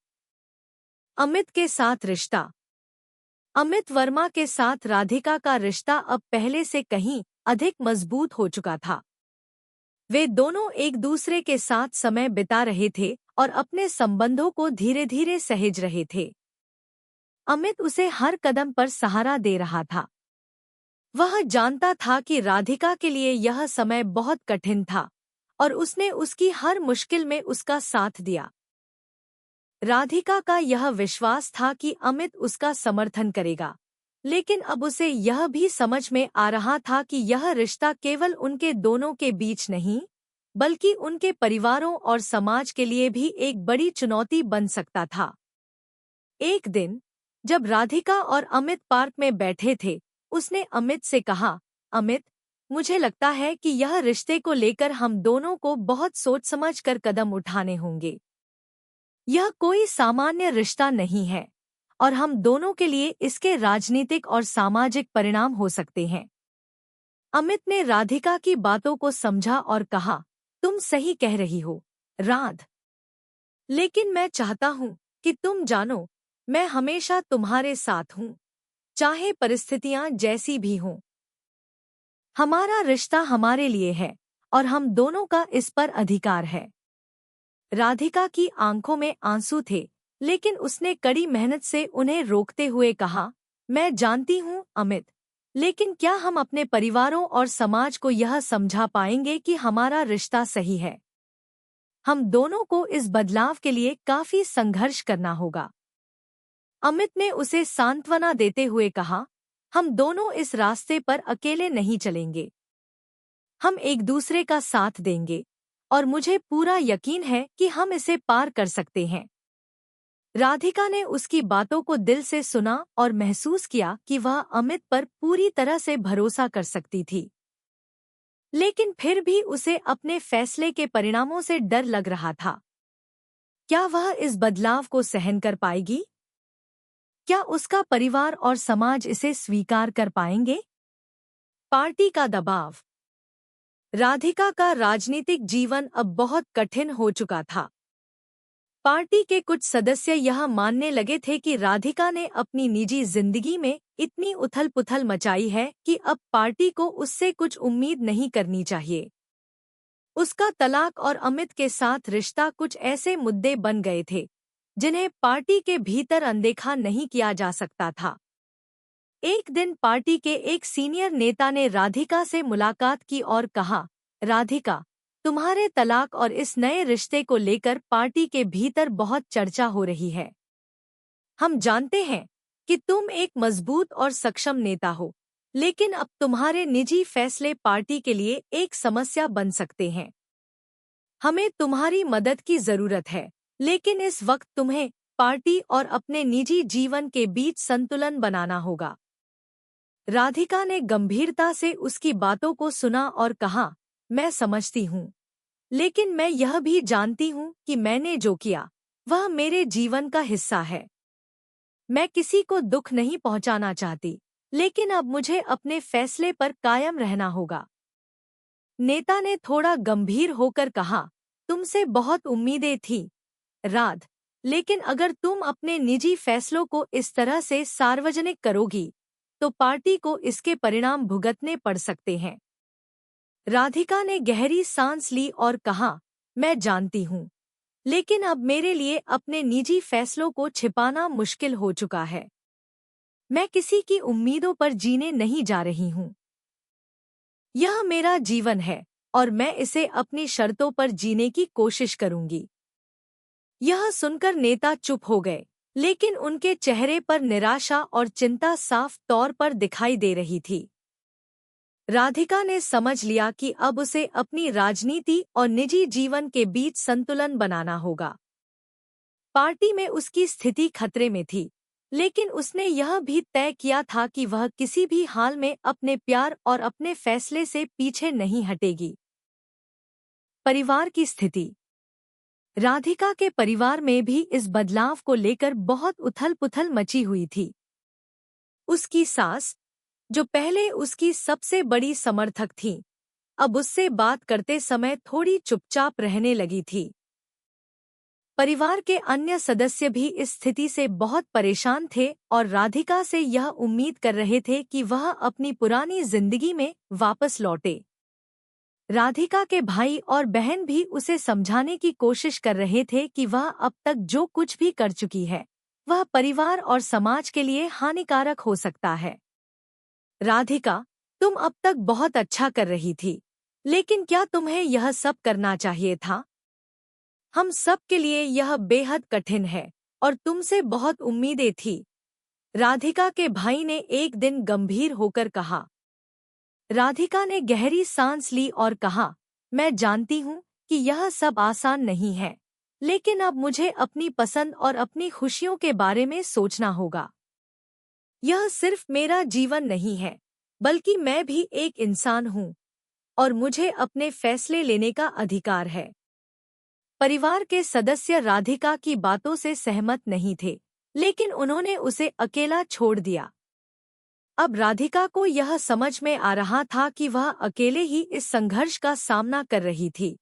अमित के साथ रिश्ता। अमित वर्मा के साथ राधिका का रिश्ता अब पहले से कहीं अधिक मजबूत हो चुका था। वे दोनों एक दूसरे के साथ समय बिता रहे थे और अपने संबंधों को धीरे धीरे सहेज रहे थे। अमित उसे हर कदम पर सहारा दे रहा था। वह जानता था कि राधिका के लिए यह समय बहुत कठिन था और उसने उसकी हर मुश्किल में उसका साथ दिया। राधिका का यह विश्वास था कि अमित उसका समर्थन करेगा, लेकिन अब उसे यह भी समझ में आ रहा था कि यह रिश्ता केवल उनके दोनों के बीच नहीं, बल्कि उनके परिवारों और समाज के लिए भी एक बड़ी चुनौती बन सकता था। एक दिन जब राधिका और अमित पार्क में बैठे थे, उसने अमित से कहा, अमित, मुझे लगता है कि यह रिश्ते को लेकर हम दोनों को बहुत सोच समझ कर कदम उठाने होंगे। यह कोई सामान्य रिश्ता नहीं है और हम दोनों के लिए इसके राजनीतिक और सामाजिक परिणाम हो सकते हैं। अमित ने राधिका की बातों को समझा और कहा, तुम सही कह रही हो, राध। लेकिन मैं चाहता हूँ कि तुम जानो, मैं हमेशा तुम्हारे साथ हूँ, चाहे परिस्थितियां जैसी भी हों। हमारा रिश्ता हमारे लिए है और हम दोनों का इस पर अधिकार है। राधिका की आंखों में आंसू थे, लेकिन उसने कड़ी मेहनत से उन्हें रोकते हुए कहा, मैं जानती हूँ अमित, लेकिन क्या हम अपने परिवारों और समाज को यह समझा पाएंगे कि हमारा रिश्ता सही है? हम दोनों को इस बदलाव के लिए काफी संघर्ष करना होगा। अमित ने उसे सांत्वना देते हुए कहा, हम दोनों इस रास्ते पर अकेले नहीं चलेंगे। हम एक दूसरे का साथ देंगे और मुझे पूरा यकीन है कि हम इसे पार कर सकते हैं। राधिका ने उसकी बातों को दिल से सुना और महसूस किया कि वह अमित पर पूरी तरह से भरोसा कर सकती थी। लेकिन फिर भी उसे अपने फैसले के परिणामों से डर लग रहा था। क्या वह इस बदलाव को सहन कर पाएगी? क्या उसका परिवार और समाज इसे स्वीकार कर पाएंगे? पार्टी का दबाव। राधिका का राजनीतिक जीवन अब बहुत कठिन हो चुका था। पार्टी के कुछ सदस्य यह मानने लगे थे कि राधिका ने अपनी निजी जिंदगी में इतनी उथल-पुथल मचाई है कि अब पार्टी को उससे कुछ उम्मीद नहीं करनी चाहिए। उसका तलाक और अमित के साथ रिश्ता कुछ ऐसे मुद्दे बन गए थे जिन्हें पार्टी के भीतर अनदेखा नहीं किया जा सकता था। एक दिन पार्टी के एक सीनियर नेता ने राधिका से मुलाकात की और कहा, राधिका, तुम्हारे तलाक और इस नए रिश्ते को लेकर पार्टी के भीतर बहुत चर्चा हो रही है। हम जानते हैं कि तुम एक मजबूत और सक्षम नेता हो, लेकिन अब तुम्हारे निजी फैसले पार्टी के लिए एक समस्या बन सकते हैं। हमें तुम्हारी मदद की जरूरत है, लेकिन इस वक्त तुम्हें पार्टी और अपने निजी जीवन के बीच संतुलन बनाना होगा। राधिका ने गंभीरता से उसकी बातों को सुना और कहा, मैं समझती हूँ, लेकिन मैं यह भी जानती हूँ कि मैंने जो किया वह मेरे जीवन का हिस्सा है। मैं किसी को दुख नहीं पहुँचाना चाहती, लेकिन अब मुझे अपने फैसले पर कायम रहना होगा। नेता ने थोड़ा गंभीर होकर कहा, तुमसे बहुत उम्मीदें थी, राध, लेकिन अगर तुम अपने निजी फैसलों को इस तरह से सार्वजनिक करोगी, तो पार्टी को इसके परिणाम भुगतने पड़ सकते हैं। राधिका ने गहरी सांस ली और कहा, मैं जानती हूँ, लेकिन अब मेरे लिए अपने निजी फैसलों को छिपाना मुश्किल हो चुका है। मैं किसी की उम्मीदों पर जीने नहीं जा रही हूँ। यह मेरा जीवन है और मैं इसे अपनी शर्तों पर जीने की कोशिश करूंगी। यह सुनकर नेता चुप हो गए, लेकिन उनके चेहरे पर निराशा और चिंता साफ तौर पर दिखाई दे रही थी। राधिका ने समझ लिया कि अब उसे अपनी राजनीति और निजी जीवन के बीच संतुलन बनाना होगा। पार्टी में उसकी स्थिति खतरे में थी, लेकिन उसने यह भी तय किया था कि वह किसी भी हाल में अपने प्यार और अपने फैसले से पीछे नहीं हटेगी। परिवार की स्थिति। राधिका के परिवार में भी इस बदलाव को लेकर बहुत उथल-पुथल मची हुई थी। उसकी सास, जो पहले उसकी सबसे बड़ी समर्थक थी, अब उससे बात करते समय थोड़ी चुपचाप रहने लगी थी। परिवार के अन्य सदस्य भी इस स्थिति से बहुत परेशान थे और राधिका से यह उम्मीद कर रहे थे कि वह अपनी पुरानी जिंदगी में वापस लौटे। राधिका के भाई और बहन भी उसे समझाने की कोशिश कर रहे थे कि वह अब तक जो कुछ भी कर चुकी है, वह परिवार और समाज के लिए हानिकारक हो सकता है। राधिका, तुम अब तक बहुत अच्छा कर रही थी, लेकिन क्या तुम्हें यह सब करना चाहिए था? हम सब के लिए यह बेहद कठिन है और तुमसे बहुत उम्मीदें थी, राधिका के भाई ने एक दिन गंभीर होकर कहा। राधिका ने गहरी सांस ली और कहा, मैं जानती हूँ कि यह सब आसान नहीं है, लेकिन अब मुझे अपनी पसंद और अपनी खुशियों के बारे में सोचना होगा। यह सिर्फ मेरा जीवन नहीं है, बल्कि मैं भी एक इंसान हूँ और मुझे अपने फैसले लेने का अधिकार है। परिवार के सदस्य राधिका की बातों से सहमत नहीं थे, लेकिन उन्होंने उसे अकेला छोड़ दिया। अब राधिका को यह समझ में आ रहा था कि वह अकेले ही इस संघर्ष का सामना कर रही थी,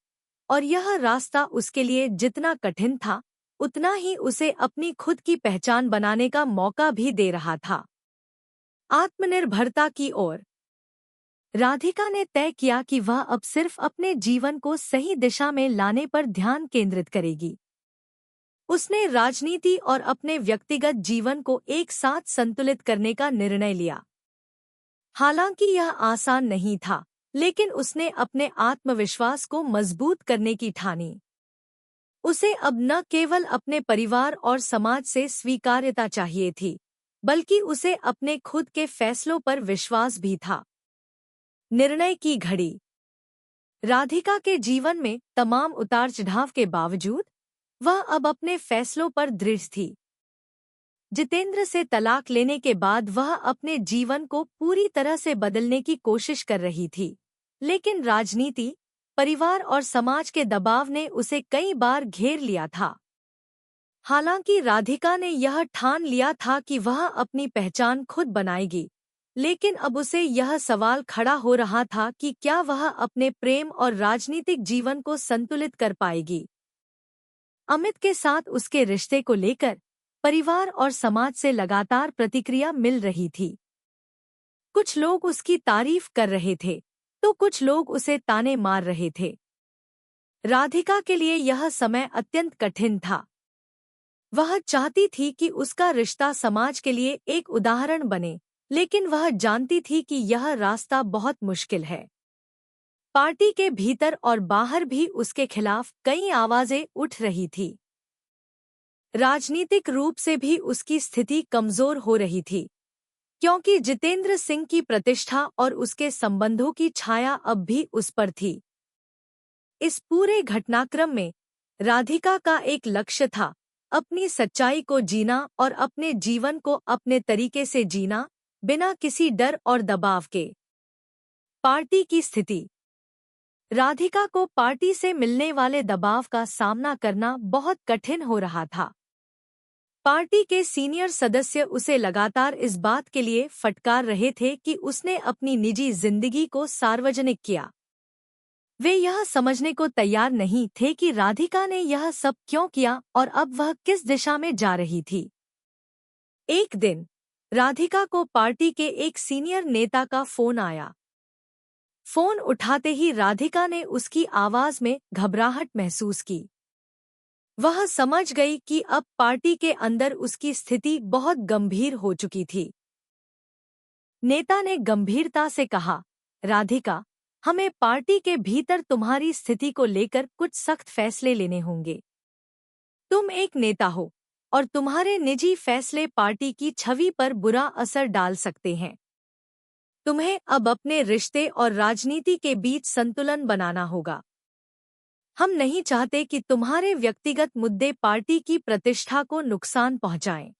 और यह रास्ता उसके लिए जितना कठिन था, उतना ही उसे अपनी खुद की पहचान बनाने का मौका भी दे रहा था। आत्मनिर्भरता की ओर राधिका ने तय किया कि वह अब सिर्फ अपने जीवन को सही दिशा में लाने पर ध्यान केंद्रित करेगी। उसने राजनीति और अपने व्यक्तिगत जीवन को एक साथ संतुलित करने का निर्णय लिया। हालांकि यह आसान नहीं था, लेकिन उसने अपने आत्मविश्वास को मजबूत करने की ठानी। उसे अब न केवल अपने परिवार और समाज से स्वीकार्यता चाहिए थी, बल्कि उसे अपने खुद के फैसलों पर विश्वास भी था। निर्णय की घड़ी। राधिका के जीवन में तमाम उतार चढ़ाव के बावजूद वह अब अपने फैसलों पर दृढ़ थी। जितेंद्र से तलाक लेने के बाद वह अपने जीवन को पूरी तरह से बदलने की कोशिश कर रही थी, लेकिन राजनीति, परिवार और समाज के दबाव ने उसे कई बार घेर लिया था। हालांकि राधिका ने यह ठान लिया था कि वह अपनी पहचान खुद बनाएगी, लेकिन अब उसे यह सवाल खड़ा हो रहा था कि क्या वह अपने प्रेम और राजनीतिक जीवन को संतुलित कर पाएगी। अमित के साथ उसके रिश्ते को लेकर परिवार और समाज से लगातार प्रतिक्रिया मिल रही थी। कुछ लोग उसकी तारीफ कर रहे थे, तो कुछ लोग उसे ताने मार रहे थे। राधिका के लिए यह समय अत्यंत कठिन था। वह चाहती थी कि उसका रिश्ता समाज के लिए एक उदाहरण बने, लेकिन वह जानती थी कि यह रास्ता बहुत मुश्किल है। पार्टी के भीतर और बाहर भी उसके खिलाफ कई आवाजें उठ रही थी। राजनीतिक रूप से भी उसकी स्थिति कमजोर हो रही थी, क्योंकि जितेंद्र सिंह की प्रतिष्ठा और उसके संबंधों की छाया अब भी उस पर थी। इस पूरे घटनाक्रम में राधिका का एक लक्ष्य था, अपनी सच्चाई को जीना और अपने जीवन को अपने तरीके से जीना, बिना किसी डर और दबाव के। पार्टी की स्थिति। राधिका को पार्टी से मिलने वाले दबाव का सामना करना बहुत कठिन हो रहा था। पार्टी के सीनियर सदस्य उसे लगातार इस बात के लिए फटकार रहे थे कि उसने अपनी निजी जिंदगी को सार्वजनिक किया। वे यह समझने को तैयार नहीं थे कि राधिका ने यह सब क्यों किया और अब वह किस दिशा में जा रही थी। एक दिन राधिका को पार्टी के एक सीनियर नेता का फोन आया। फोन उठाते ही राधिका ने उसकी आवाज में घबराहट महसूस की। वह समझ गई कि अब पार्टी के अंदर उसकी स्थिति बहुत गंभीर हो चुकी थी। नेता ने गंभीरता से कहा, राधिका, हमें पार्टी के भीतर तुम्हारी स्थिति को लेकर कुछ सख्त फैसले लेने होंगे। तुम एक नेता हो और तुम्हारे निजी फैसले पार्टी की छवि पर बुरा असर डाल सकते हैं। तुम्हें अब अपने रिश्ते और राजनीति के बीच संतुलन बनाना होगा। हम नहीं चाहते कि तुम्हारे व्यक्तिगत मुद्दे पार्टी की प्रतिष्ठा को नुकसान पहुंचाएं।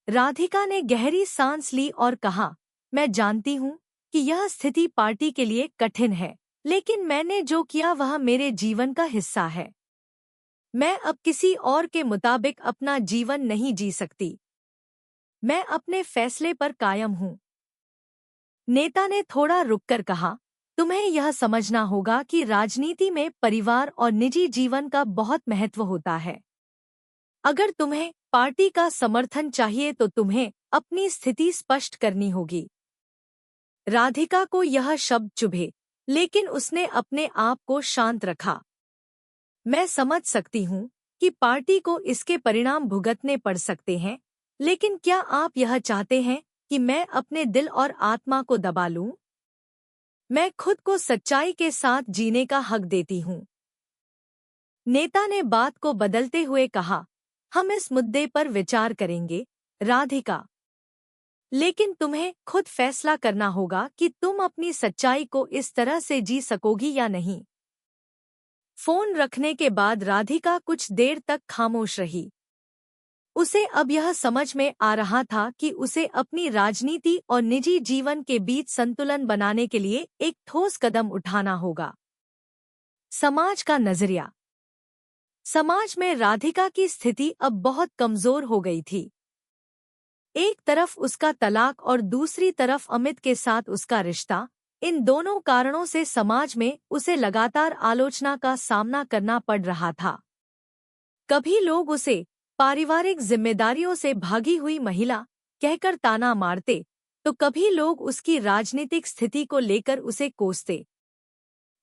राधिका ने गहरी सांस ली और कहा, मैं जानती हूं कि यह स्थिति पार्टी के लिए कठिन है, लेकिन मैंने जो किया वह मेरे जीवन का हिस्सा है। मैं अब किसी और के मुताबिक अपना जीवन नहीं जी सकती। मैं अपने फैसले पर कायम हूं। नेता ने थोड़ा रुककर कहा, तुम्हें यह समझना होगा कि राजनीति में परिवार और निजी जीवन का बहुत महत्व होता है। अगर तुम्हें पार्टी का समर्थन चाहिए तो तुम्हें अपनी स्थिति स्पष्ट करनी होगी। राधिका को यह शब्द चुभे, लेकिन उसने अपने आप को शांत रखा। मैं समझ सकती हूँ कि पार्टी को इसके परिणाम भुगतने पड़ सकते हैं, लेकिन क्या आप यह चाहते हैं कि मैं अपने दिल और आत्मा को दबा लूं? मैं खुद को सच्चाई के साथ जीने का हक देती हूँ। नेता ने बात को बदलते हुए कहा, हम इस मुद्दे पर विचार करेंगे, राधिका। लेकिन तुम्हें खुद फैसला करना होगा कि तुम अपनी सच्चाई को इस तरह से जी सकोगी या नहीं। फोन रखने के बाद राधिका कुछ देर तक खामोश रही। उसे अब यह समझ में आ रहा था कि उसे अपनी राजनीति और निजी जीवन के बीच संतुलन बनाने के लिए एक ठोस कदम उठाना होगा। समाज का नजरिया। समाज में राधिका की स्थिति अब बहुत कमजोर हो गई थी। एक तरफ उसका तलाक और दूसरी तरफ अमित के साथ उसका रिश्ता। इन दोनों कारणों से समाज में उसे लगातार आलोचना का सामना करना पड़ रहा था। कभी लोग उसे पारिवारिक जिम्मेदारियों से भागी हुई महिला कहकर ताना मारते, तो कभी लोग उसकी राजनीतिक स्थिति को लेकर उसे कोसते।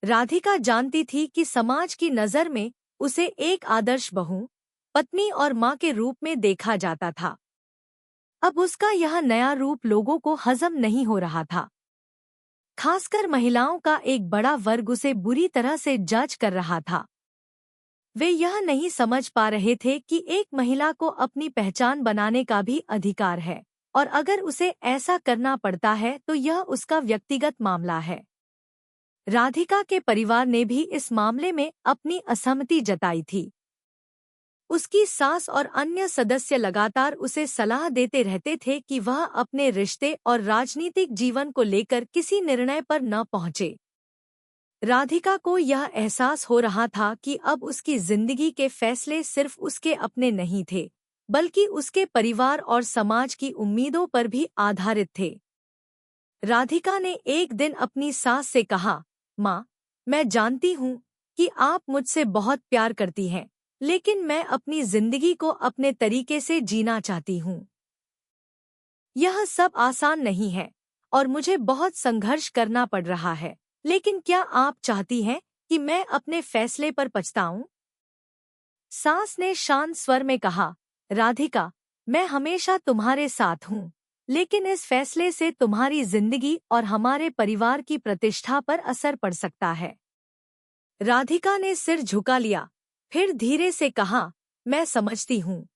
राधिका जानती थी कि समाज की नज़र में उसे एक आदर्श बहू, पत्नी और मां के रूप में देखा जाता था। अब उसका यह नया रूप लोगों को हजम नहीं हो रहा था। खासकर महिलाओं का एक बड़ा वर्ग उसे बुरी तरह से जज कर रहा था। वे यह नहीं समझ पा रहे थे कि एक महिला को अपनी पहचान बनाने का भी अधिकार है, और अगर उसे ऐसा करना पड़ता है तो यह उसका व्यक्तिगत मामला है। राधिका के परिवार ने भी इस मामले में अपनी असहमति जताई थी। उसकी सास और अन्य सदस्य लगातार उसे सलाह देते रहते थे कि वह अपने रिश्ते और राजनीतिक जीवन को लेकर किसी निर्णय पर न पहुंचे। राधिका को यह एहसास हो रहा था कि अब उसकी जिंदगी के फैसले सिर्फ उसके अपने नहीं थे, बल्कि उसके परिवार और समाज की उम्मीदों पर भी आधारित थे। राधिका ने एक दिन अपनी सास से कहा, माँ, मैं जानती हूँ कि आप मुझसे बहुत प्यार करती हैं, लेकिन मैं अपनी जिंदगी को अपने तरीके से जीना चाहती हूँ। यह सब आसान नहीं है और मुझे बहुत संघर्ष करना पड़ रहा है, लेकिन क्या आप चाहती हैं कि मैं अपने फैसले पर पछताऊं? सास ने शांत स्वर में कहा, राधिका, मैं हमेशा तुम्हारे साथ हूँ, लेकिन इस फैसले से तुम्हारी जिंदगी और हमारे परिवार की प्रतिष्ठा पर असर पड़ सकता है। राधिका ने सिर झुका लिया, फिर धीरे से कहा, मैं समझती हूँ,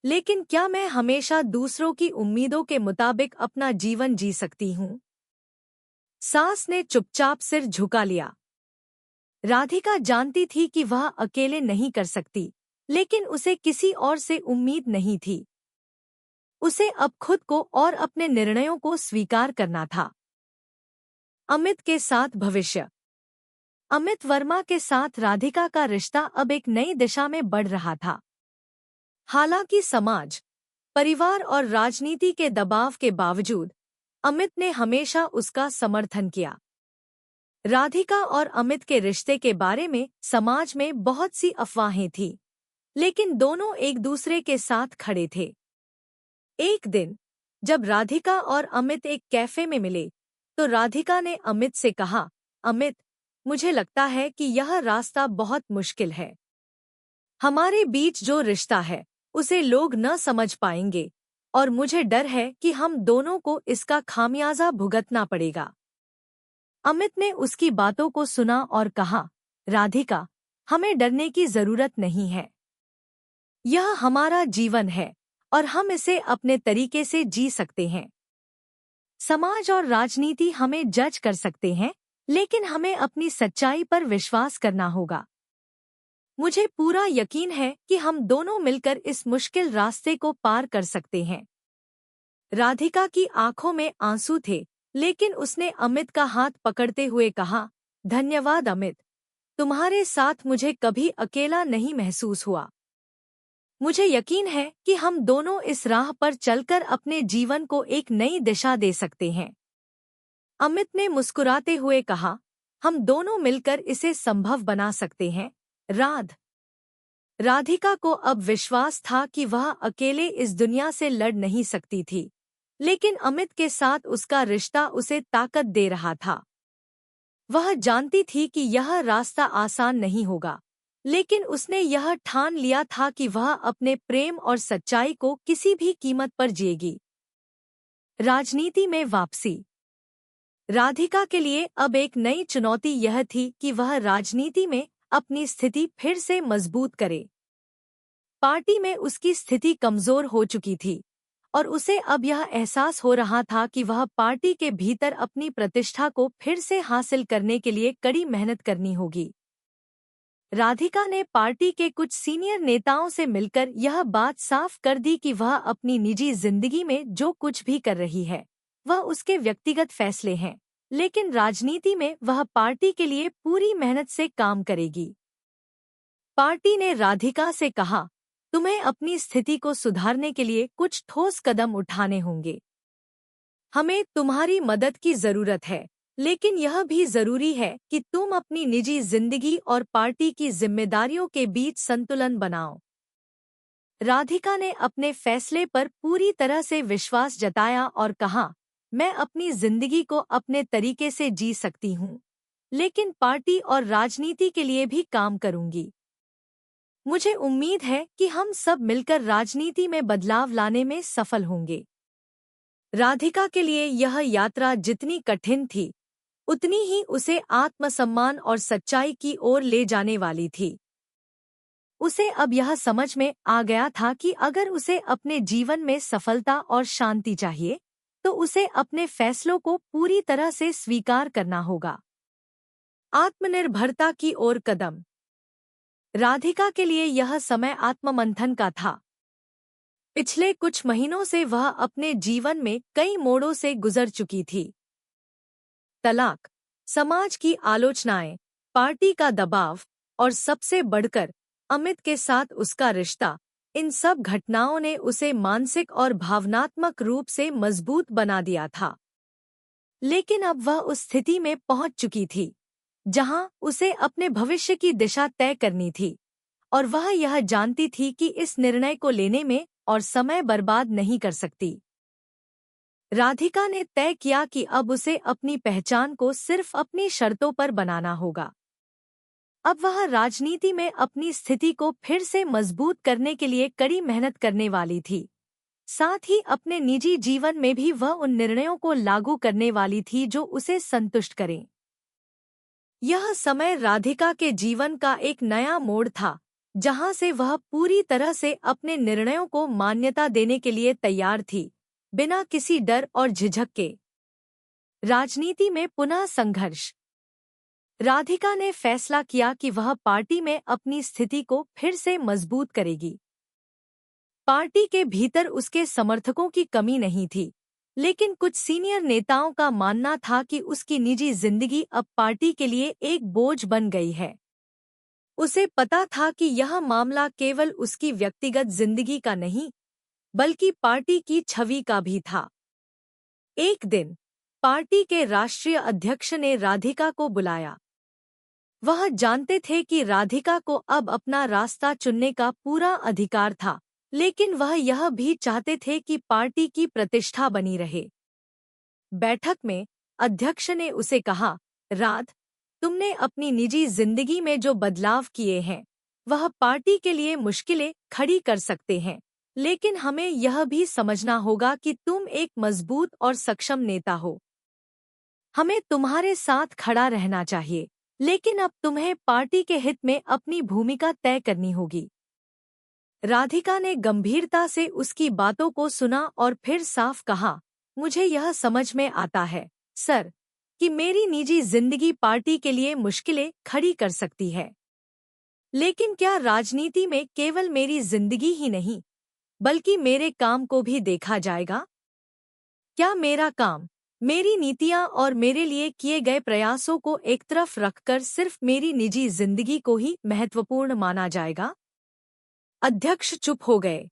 लेकिन क्या मैं हमेशा दूसरों की उम्मीदों के मुताबिक अपना जीवन जी सकती हूँ? सास ने चुपचाप सिर झुका लिया। राधिका जानती थी कि वह अकेले नहीं कर सकती, लेकिन उसे किसी और से उम्मीद नहीं थी। उसे अब खुद को और अपने निर्णयों को स्वीकार करना था। अमित के साथ भविष्य। अमित वर्मा के साथ राधिका का रिश्ता अब एक नई दिशा में बढ़ रहा था। हालांकि समाज, परिवार और राजनीति के दबाव के बावजूद अमित ने हमेशा उसका समर्थन किया। राधिका और अमित के रिश्ते के बारे में समाज में बहुत सी अफवाहें थीं, लेकिन दोनों एक दूसरे के साथ खड़े थे। एक दिन जब राधिका और अमित एक कैफे में मिले, तो राधिका ने अमित से कहा, अमित, मुझे लगता है कि यह रास्ता बहुत मुश्किल है। हमारे बीच जो रिश्ता है उसे लोग न समझ पाएंगे, और मुझे डर है कि हम दोनों को इसका खामियाजा भुगतना पड़ेगा। अमित ने उसकी बातों को सुना और कहा, राधिका, हमें डरने की जरूरत नहीं है। यह हमारा जीवन है और हम इसे अपने तरीके से जी सकते हैं। समाज और राजनीति हमें जज कर सकते हैं, लेकिन हमें अपनी सच्चाई पर विश्वास करना होगा। मुझे पूरा यकीन है कि हम दोनों मिलकर इस मुश्किल रास्ते को पार कर सकते हैं। राधिका की आंखों में आंसू थे, लेकिन उसने अमित का हाथ पकड़ते हुए कहा, धन्यवाद अमित, तुम्हारे साथ मुझे कभी अकेला नहीं महसूस हुआ। मुझे यकीन है कि हम दोनों इस राह पर चलकर अपने जीवन को एक नई दिशा दे सकते हैं। अमित ने मुस्कुराते हुए कहा, हम दोनों मिलकर इसे संभव बना सकते हैं। राधिका को अब विश्वास था कि वह अकेले इस दुनिया से लड़ नहीं सकती थी, लेकिन अमित के साथ उसका रिश्ता उसे ताकत दे रहा था। वह जानती थी कि यह रास्ता आसान नहीं होगा, लेकिन उसने यह ठान लिया था कि वह अपने प्रेम और सच्चाई को किसी भी कीमत पर जिएगी। राजनीति में वापसी। राधिका के लिए अब एक नई चुनौती यह थी कि वह राजनीति में अपनी स्थिति फिर से मजबूत करे। पार्टी में उसकी स्थिति कमजोर हो चुकी थी, और उसे अब यह एहसास हो रहा था कि वह पार्टी के भीतर अपनी प्रतिष्ठा को फिर से हासिल करने के लिए कड़ी मेहनत करनी होगी। राधिका ने पार्टी के कुछ सीनियर नेताओं से मिलकर यह बात साफ कर दी कि वह अपनी निजी जिंदगी में जो कुछ भी कर रही है वह उसके व्यक्तिगत फैसले हैं, लेकिन राजनीति में वह पार्टी के लिए पूरी मेहनत से काम करेगी। पार्टी ने राधिका से कहा, तुम्हें अपनी स्थिति को सुधारने के लिए कुछ ठोस कदम उठाने होंगे। हमें तुम्हारी मदद की जरूरत है, लेकिन यह भी जरूरी है कि तुम अपनी निजी जिंदगी और पार्टी की जिम्मेदारियों के बीच संतुलन बनाओ। राधिका ने अपने फैसले पर पूरी तरह से विश्वास जताया और कहा, मैं अपनी जिंदगी को अपने तरीके से जी सकती हूँ, लेकिन पार्टी और राजनीति के लिए भी काम करूंगी। मुझे उम्मीद है कि हम सब मिलकर राजनीति में बदलाव लाने में सफल होंगे। राधिका के लिए यह यात्रा जितनी कठिन थी, उतनी ही उसे आत्मसम्मान और सच्चाई की ओर ले जाने वाली थी। उसे अब यह समझ में आ गया था कि अगर उसे अपने जीवन में सफलता और शांति चाहिए, तो उसे अपने फैसलों को पूरी तरह से स्वीकार करना होगा। आत्मनिर्भरता की ओर कदम। राधिका के लिए यह समय आत्ममंथन का था। पिछले कुछ महीनों से वह अपने जीवन में कई मोड़ों से गुजर चुकी थी। तलाक, समाज की आलोचनाएं, पार्टी का दबाव और सबसे बढ़कर अमित के साथ उसका रिश्ता, इन सब घटनाओं ने उसे मानसिक और भावनात्मक रूप से मजबूत बना दिया था। लेकिन अब वह उस स्थिति में पहुंच चुकी थी जहां उसे अपने भविष्य की दिशा तय करनी थी, और वह यह जानती थी कि इस निर्णय को लेने में और समय बर्बाद नहीं कर सकती। राधिका ने तय किया कि अब उसे अपनी पहचान को सिर्फ अपनी शर्तों पर बनाना होगा। अब वह राजनीति में अपनी स्थिति को फिर से मजबूत करने के लिए कड़ी मेहनत करने वाली थी। साथ ही अपने निजी जीवन में भी वह उन निर्णयों को लागू करने वाली थी जो उसे संतुष्ट करें। यह समय राधिका के जीवन का एक नया मोड़ था, जहां से वह पूरी तरह से अपने निर्णयों को मान्यता देने के लिए तैयार थी, बिना किसी डर और झिझक के। राजनीति में पुनः संघर्ष। राधिका ने फैसला किया कि वह पार्टी में अपनी स्थिति को फिर से मजबूत करेगी। पार्टी के भीतर उसके समर्थकों की कमी नहीं थी, लेकिन कुछ सीनियर नेताओं का मानना था कि उसकी निजी जिंदगी अब पार्टी के लिए एक बोझ बन गई है। उसे पता था कि यह मामला केवल उसकी व्यक्तिगत जिंदगी का नहीं, बल्कि पार्टी की छवि का भी था। एक दिन पार्टी के राष्ट्रीय अध्यक्ष ने राधिका को बुलाया। वह जानते थे कि राधिका को अब अपना रास्ता चुनने का पूरा अधिकार था, लेकिन वह यह भी चाहते थे कि पार्टी की प्रतिष्ठा बनी रहे। बैठक में अध्यक्ष ने उसे कहा, राध, तुमने अपनी निजी जिंदगी में जो बदलाव किए हैं, वह पार्टी के लिए मुश्किलें खड़ी कर सकते हैं, लेकिन हमें यह भी समझना होगा कि तुम एक मजबूत और सक्षम नेता हो। हमें तुम्हारे साथ खड़ा रहना चाहिए, लेकिन अब तुम्हें पार्टी के हित में अपनी भूमिका तय करनी होगी। राधिका ने गंभीरता से उसकी बातों को सुना और फिर साफ कहा, मुझे यह समझ में आता है, सर, कि मेरी निजी जिंदगी पार्टी के लिए मुश्किलें खड़ी कर सकती है। लेकिन क्या राजनीति में केवल मेरी जिंदगी ही नहीं, बल्कि मेरे काम को भी देखा जाएगा? क्या मेरा काम, मेरी नीतियां और मेरे लिए किए गए प्रयासों को एक तरफ रखकर सिर्फ मेरी निजी जिंदगी को ही महत्वपूर्ण माना जाएगा? अध्यक्ष चुप हो गए।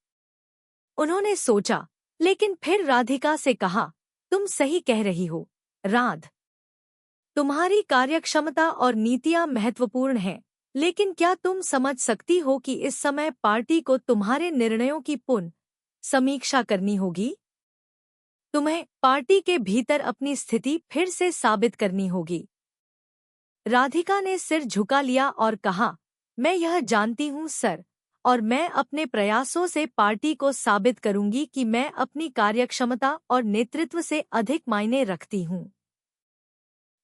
उन्होंने सोचा, लेकिन फिर राधिका से कहा, तुम सही कह रही हो, राध। तुम्हारी कार्यक्षमता और नीतियां महत्वपूर्ण हैं, लेकिन क्या तुम समझ सकती हो कि इस समय पार्टी को तुम्हारे निर्णयों की पुनः समीक्षा करनी होगी? तुम्हें पार्टी के भीतर अपनी स्थिति फिर से साबित करनी होगी। राधिका ने सिर झुका लिया और कहा, मैं यह जानती हूँ सर, और मैं अपने प्रयासों से पार्टी को साबित करूंगी कि मैं अपनी कार्यक्षमता और नेतृत्व से अधिक मायने रखती हूँ।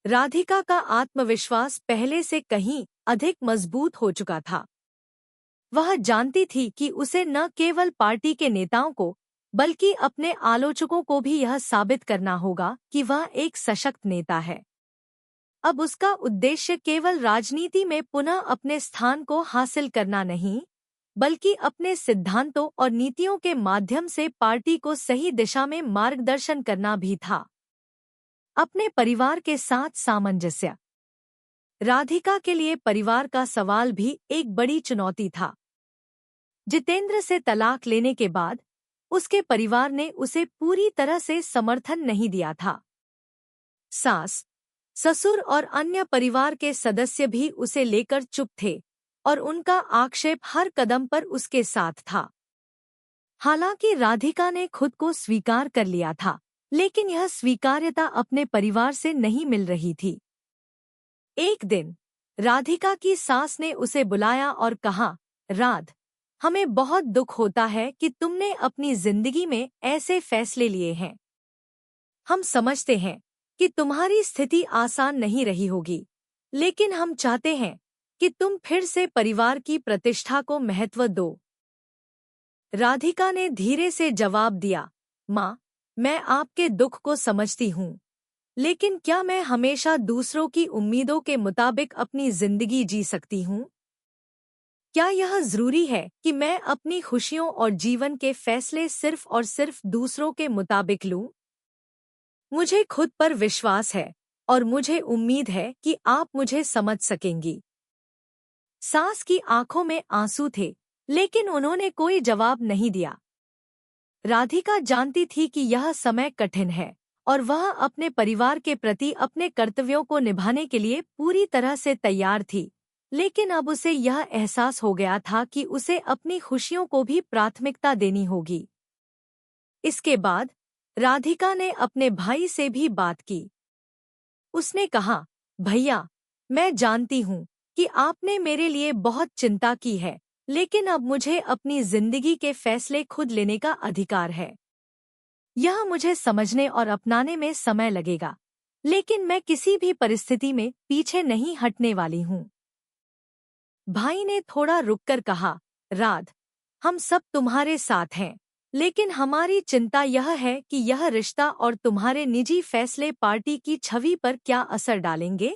राधिका का आत्मविश्वास पहले से कहीं अधिक मजबूत हो चुका था। वह जानती थी कि उसे न केवल पार्टी के नेताओं को, बल्कि अपने आलोचकों को भी यह साबित करना होगा कि वह एक सशक्त नेता है। अब उसका उद्देश्य केवल राजनीति में पुनः अपने स्थान को हासिल करना नहीं, बल्कि अपने सिद्धांतों और नीतियों के माध्यम से पार्टी को सही दिशा में मार्गदर्शन करना भी था। अपने परिवार के साथ सामंजस्य। राधिका के लिए परिवार का सवाल भी एक बड़ी चुनौती था। जितेंद्र से तलाक लेने के बाद उसके परिवार ने उसे पूरी तरह से समर्थन नहीं दिया था। सास, ससुर और अन्य परिवार के सदस्य भी उसे लेकर चुप थे और उनका आक्षेप हर कदम पर उसके साथ था। हालांकि राधिका ने खुद को स्वीकार कर लिया था, लेकिन यह स्वीकार्यता अपने परिवार से नहीं मिल रही थी। एक दिन राधिका की सास ने उसे बुलाया और कहा, राध, हमें बहुत दुख होता है कि तुमने अपनी जिंदगी में ऐसे फैसले लिए हैं। हम समझते हैं कि तुम्हारी स्थिति आसान नहीं रही होगी, लेकिन हम चाहते हैं कि तुम फिर से परिवार की प्रतिष्ठा को महत्व दो। राधिका ने धीरे से जवाब दिया, माँ, मैं आपके दुख को समझती हूँ, लेकिन क्या मैं हमेशा दूसरों की उम्मीदों के मुताबिक अपनी जिंदगी जी सकती हूँ? क्या यह जरूरी है कि मैं अपनी खुशियों और जीवन के फैसले सिर्फ और सिर्फ दूसरों के मुताबिक लूं? मुझे खुद पर विश्वास है और मुझे उम्मीद है कि आप मुझे समझ सकेंगी। सास की आंखों में आंसू थे, लेकिन उन्होंने कोई जवाब नहीं दिया। राधिका जानती थी कि यह समय कठिन है और वह अपने परिवार के प्रति अपने कर्तव्यों को निभाने के लिए पूरी तरह से तैयार थी, लेकिन अब उसे यह एहसास हो गया था कि उसे अपनी खुशियों को भी प्राथमिकता देनी होगी। इसके बाद राधिका ने अपने भाई से भी बात की। उसने कहा, भैया, मैं जानती हूँ कि आपने मेरे लिए बहुत चिंता की है, लेकिन अब मुझे अपनी जिंदगी के फैसले खुद लेने का अधिकार है। यह मुझे समझने और अपनाने में समय लगेगा, लेकिन मैं किसी भी परिस्थिति में पीछे नहीं हटने वाली हूँ। भाई ने थोड़ा रुककर कहा, राध, हम सब तुम्हारे साथ हैं, लेकिन हमारी चिंता यह है कि यह रिश्ता और तुम्हारे निजी फैसले पार्टी की छवि पर क्या असर डालेंगे।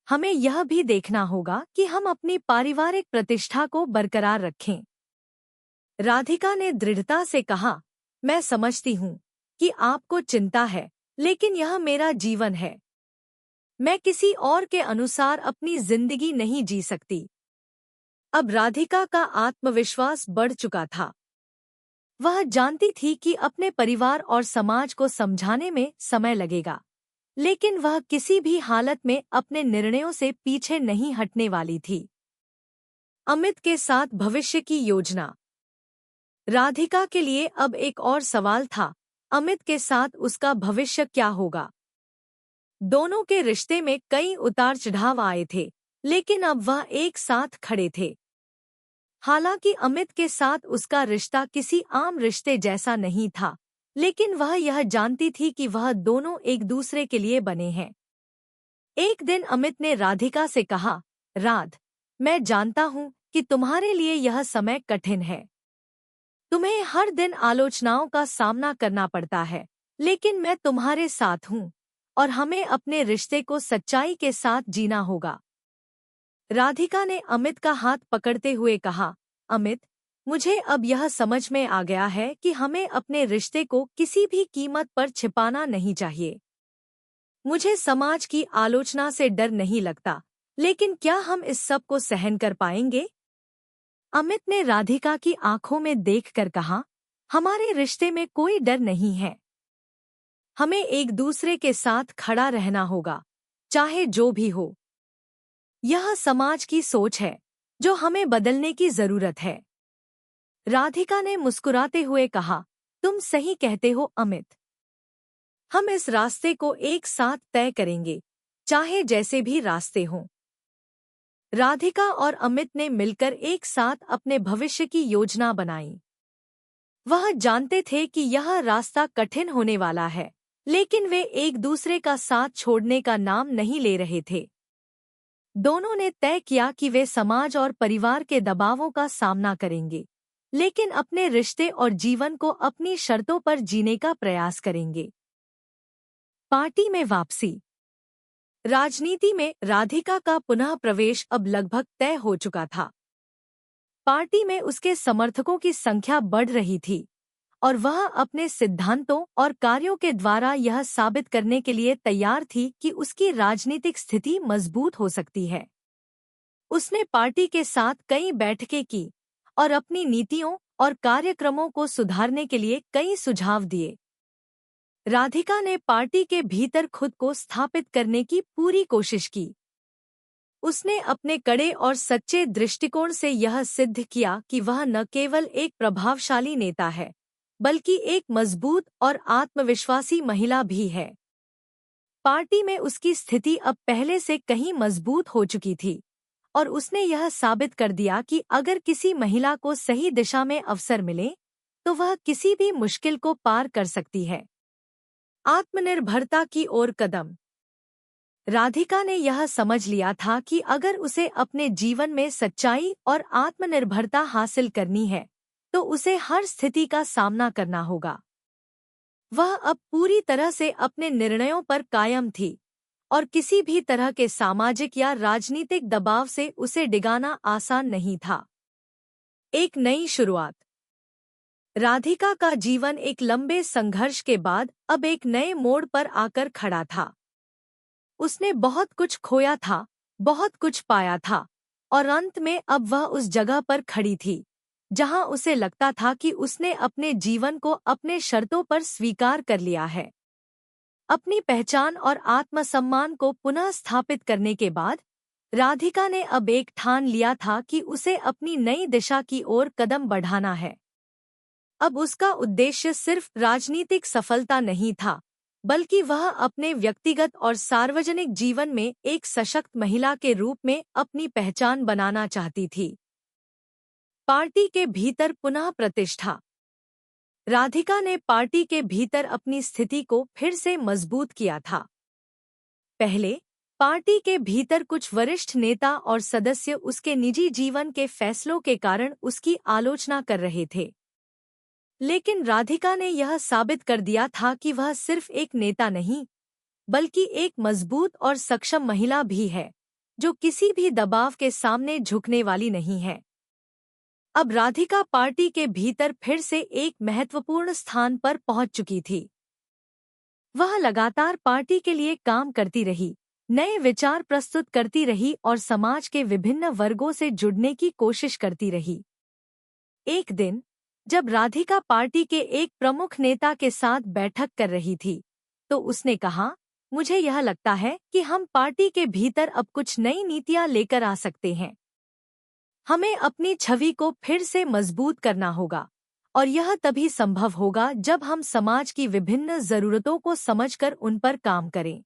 हमें यह भी देखना होगा कि हम अपनी पारिवारिक प्रतिष्ठा को बरकरार रखें। राधिका ने दृढ़ता से कहा, मैं समझती हूँ कि आपको चिंता है, लेकिन यह मेरा जीवन है। मैं किसी और के अनुसार अपनी जिंदगी नहीं जी सकती। अब राधिका का आत्मविश्वास बढ़ चुका था। वह जानती थी कि अपने परिवार और समाज को समझाने में समय लगेगा, लेकिन वह किसी भी हालत में अपने निर्णयों से पीछे नहीं हटने वाली थी। अमित के साथ भविष्य की योजना। राधिका के लिए अब एक और सवाल था, अमित के साथ उसका भविष्य क्या होगा। दोनों के रिश्ते में कई उतार चढ़ाव आए थे, लेकिन अब वह एक साथ खड़े थे। हालांकि अमित के साथ उसका रिश्ता किसी आम रिश्ते जैसा नहीं था, लेकिन वह यह जानती थी कि वह दोनों एक दूसरे के लिए बने हैं। एक दिन अमित ने राधिका से कहा, राध, मैं जानता हूँ कि तुम्हारे लिए यह समय कठिन है। तुम्हें हर दिन आलोचनाओं का सामना करना पड़ता है, लेकिन मैं तुम्हारे साथ हूँ और हमें अपने रिश्ते को सच्चाई के साथ जीना होगा। राधिका ने अमित का हाथ पकड़ते हुए कहा, अमित, मुझे अब यह समझ में आ गया है कि हमें अपने रिश्ते को किसी भी कीमत पर छिपाना नहीं चाहिए। मुझे समाज की आलोचना से डर नहीं लगता, लेकिन क्या हम इस सब को सहन कर पाएंगे? अमित ने राधिका की आंखों में देखकर कहा, हमारे रिश्ते में कोई डर नहीं है। हमें एक दूसरे के साथ खड़ा रहना होगा, चाहे जो भी हो। यह समाज की सोच है जो हमें बदलने की जरूरत है। राधिका ने मुस्कुराते हुए कहा, तुम सही कहते हो अमित। हम इस रास्ते को एक साथ तय करेंगे, चाहे जैसे भी रास्ते हों। राधिका और अमित ने मिलकर एक साथ अपने भविष्य की योजना बनाई। वह जानते थे कि यह रास्ता कठिन होने वाला है, लेकिन वे एक दूसरे का साथ छोड़ने का नाम नहीं ले रहे थे। दोनों ने तय किया कि वे समाज और परिवार के दबावों का सामना करेंगे, लेकिन अपने रिश्ते और जीवन को अपनी शर्तों पर जीने का प्रयास करेंगे। पार्टी में वापसी। राजनीति में राधिका का पुनः प्रवेश अब लगभग तय हो चुका था। पार्टी में उसके समर्थकों की संख्या बढ़ रही थी और वह अपने सिद्धांतों और कार्यों के द्वारा यह साबित करने के लिए तैयार थी कि उसकी राजनीतिक स्थिति मजबूत हो सकती है। उसने पार्टी के साथ कई बैठकें की और अपनी नीतियों और कार्यक्रमों को सुधारने के लिए कई सुझाव दिए। राधिका ने पार्टी के भीतर खुद को स्थापित करने की पूरी कोशिश की। उसने अपने कड़े और सच्चे दृष्टिकोण से यह सिद्ध किया कि वह न केवल एक प्रभावशाली नेता है, बल्कि एक मजबूत और आत्मविश्वासी महिला भी है। पार्टी में उसकी स्थिति अब पहले से कहीं मजबूत हो चुकी थी और उसने यह साबित कर दिया कि अगर किसी महिला को सही दिशा में अवसर मिले, तो वह किसी भी मुश्किल को पार कर सकती है। आत्मनिर्भरता की ओर कदम। राधिका ने यह समझ लिया था कि अगर उसे अपने जीवन में सच्चाई और आत्मनिर्भरता हासिल करनी है, तो उसे हर स्थिति का सामना करना होगा। वह अब पूरी तरह से अपने निर्णयों पर कायम थी और किसी भी तरह के सामाजिक या राजनीतिक दबाव से उसे डिगाना आसान नहीं था। एक नई शुरुआत। राधिका का जीवन एक लंबे संघर्ष के बाद अब एक नए मोड़ पर आकर खड़ा था। उसने बहुत कुछ खोया था, बहुत कुछ पाया था और अंत में अब वह उस जगह पर खड़ी थी जहां उसे लगता था कि उसने अपने जीवन को अपने शर्तों पर स्वीकार कर लिया है। अपनी पहचान और आत्मसम्मान को पुनः स्थापित करने के बाद राधिका ने अब एक ठान लिया था कि उसे अपनी नई दिशा की ओर कदम बढ़ाना है। अब उसका उद्देश्य सिर्फ राजनीतिक सफलता नहीं था, बल्कि वह अपने व्यक्तिगत और सार्वजनिक जीवन में एक सशक्त महिला के रूप में अपनी पहचान बनाना चाहती थी। पार्टी के भीतर पुनः प्रतिष्ठा। राधिका ने पार्टी के भीतर अपनी स्थिति को फिर से मजबूत किया था। पहले पार्टी के भीतर कुछ वरिष्ठ नेता और सदस्य उसके निजी जीवन के फैसलों के कारण उसकी आलोचना कर रहे थे। लेकिन राधिका ने यह साबित कर दिया था कि वह सिर्फ एक नेता नहीं, बल्कि एक मजबूत और सक्षम महिला भी है, जो किसी भी दबाव के सामने झुकने वाली नहीं है। अब राधिका पार्टी के भीतर फिर से एक महत्वपूर्ण स्थान पर पहुंच चुकी थी। वह लगातार पार्टी के लिए काम करती रही, नए विचार प्रस्तुत करती रही और समाज के विभिन्न वर्गों से जुड़ने की कोशिश करती रही। एक दिन जब राधिका पार्टी के एक प्रमुख नेता के साथ बैठक कर रही थी, तो उसने कहा, मुझे यह लगता है कि हम पार्टी के भीतर अब कुछ नई नीतियां लेकर आ सकते हैं। हमें अपनी छवि को फिर से मजबूत करना होगा और यह तभी संभव होगा जब हम समाज की विभिन्न जरूरतों को समझकर उन पर काम करें।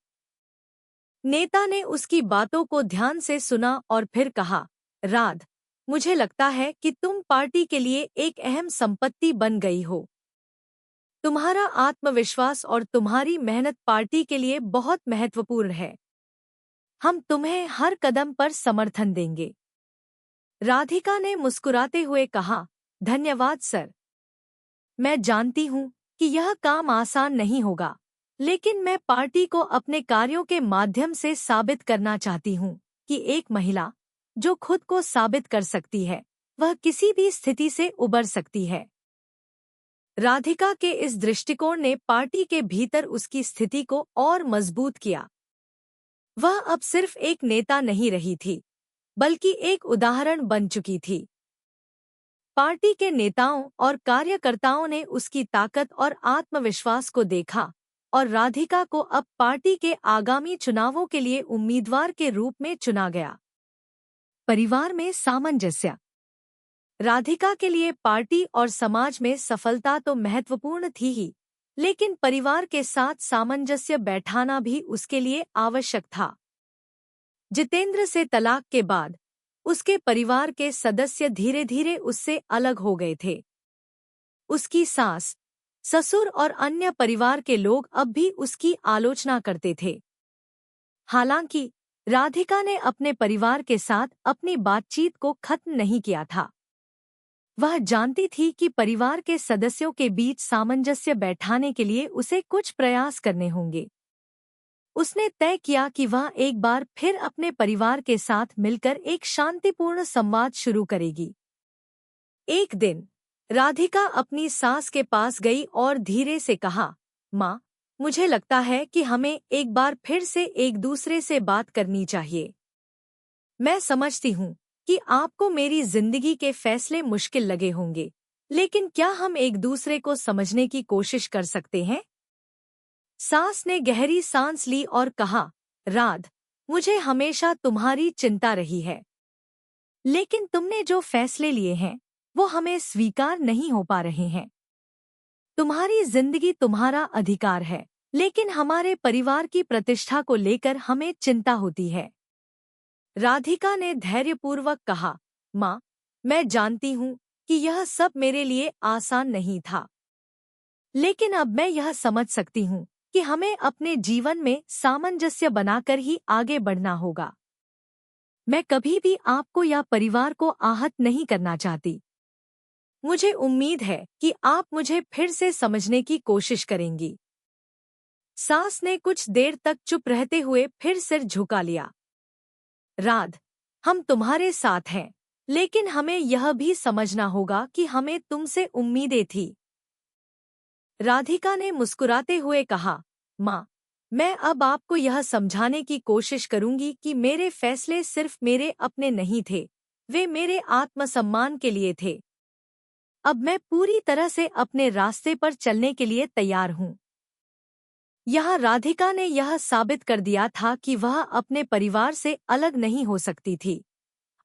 नेता ने उसकी बातों को ध्यान से सुना और फिर कहा, राध, मुझे लगता है कि तुम पार्टी के लिए एक अहम संपत्ति बन गई हो। तुम्हारा आत्मविश्वास और तुम्हारी मेहनत पार्टी के लिए बहुत महत्वपूर्ण है। हम तुम्हें हर कदम पर समर्थन देंगे। राधिका ने मुस्कुराते हुए कहा, धन्यवाद सर। मैं जानती हूँ कि यह काम आसान नहीं होगा, लेकिन मैं पार्टी को अपने कार्यों के माध्यम से साबित करना चाहती हूँ कि एक महिला जो खुद को साबित कर सकती है, वह किसी भी स्थिति से उबर सकती है। राधिका के इस दृष्टिकोण ने पार्टी के भीतर उसकी स्थिति को और मजबूत किया। वह अब सिर्फ एक नेता नहीं रही थी, बल्कि एक उदाहरण बन चुकी थी। पार्टी के नेताओं और कार्यकर्ताओं ने उसकी ताकत और आत्मविश्वास को देखा और राधिका को अब पार्टी के आगामी चुनावों के लिए उम्मीदवार के रूप में चुना गया। परिवार में सामंजस्य। राधिका के लिए पार्टी और समाज में सफलता तो महत्वपूर्ण थी ही, लेकिन परिवार के साथ सामंजस्य बैठाना भी उसके लिए आवश्यक था। जितेंद्र से तलाक के बाद उसके परिवार के सदस्य धीरे धीरे उससे अलग हो गए थे। उसकी सास, ससुर और अन्य परिवार के लोग अब भी उसकी आलोचना करते थे। हालांकि राधिका ने अपने परिवार के साथ अपनी बातचीत को खत्म नहीं किया था। वह जानती थी कि परिवार के सदस्यों के बीच सामंजस्य बैठाने के लिए उसे कुछ प्रयास करने होंगे। उसने तय किया कि वह एक बार फिर अपने परिवार के साथ मिलकर एक शांतिपूर्ण संवाद शुरू करेगी। एक दिन राधिका अपनी सास के पास गई और धीरे से कहा, माँ, मुझे लगता है कि हमें एक बार फिर से एक दूसरे से बात करनी चाहिए। मैं समझती हूँ कि आपको मेरी जिंदगी के फैसले मुश्किल लगे होंगे, लेकिन क्या हम एक दूसरे को समझने की कोशिश कर सकते हैं? सास ने गहरी सांस ली और कहा, राध, मुझे हमेशा तुम्हारी चिंता रही है, लेकिन तुमने जो फैसले लिए हैं वो हमें स्वीकार नहीं हो पा रहे हैं। तुम्हारी जिंदगी तुम्हारा अधिकार है, लेकिन हमारे परिवार की प्रतिष्ठा को लेकर हमें चिंता होती है। राधिका ने धैर्यपूर्वक कहा, माँ, मैं जानती हूँ कि यह सब मेरे लिए आसान नहीं था, लेकिन अब मैं यह समझ सकती हूँ कि हमें अपने जीवन में सामंजस्य बनाकर ही आगे बढ़ना होगा। मैं कभी भी आपको या परिवार को आहत नहीं करना चाहती। मुझे उम्मीद है कि आप मुझे फिर से समझने की कोशिश करेंगी। सास ने कुछ देर तक चुप रहते हुए फिर सिर झुका लिया। राध, हम तुम्हारे साथ हैं, लेकिन हमें यह भी समझना होगा कि हमें तुमसे उम्मीदें थी। राधिका ने मुस्कुराते हुए कहा, माँ, मैं अब आपको यह समझाने की कोशिश करूंगी कि मेरे फैसले सिर्फ मेरे अपने नहीं थे, वे मेरे आत्मसम्मान के लिए थे। अब मैं पूरी तरह से अपने रास्ते पर चलने के लिए तैयार हूँ। यहाँ राधिका ने यह साबित कर दिया था कि वह अपने परिवार से अलग नहीं हो सकती थी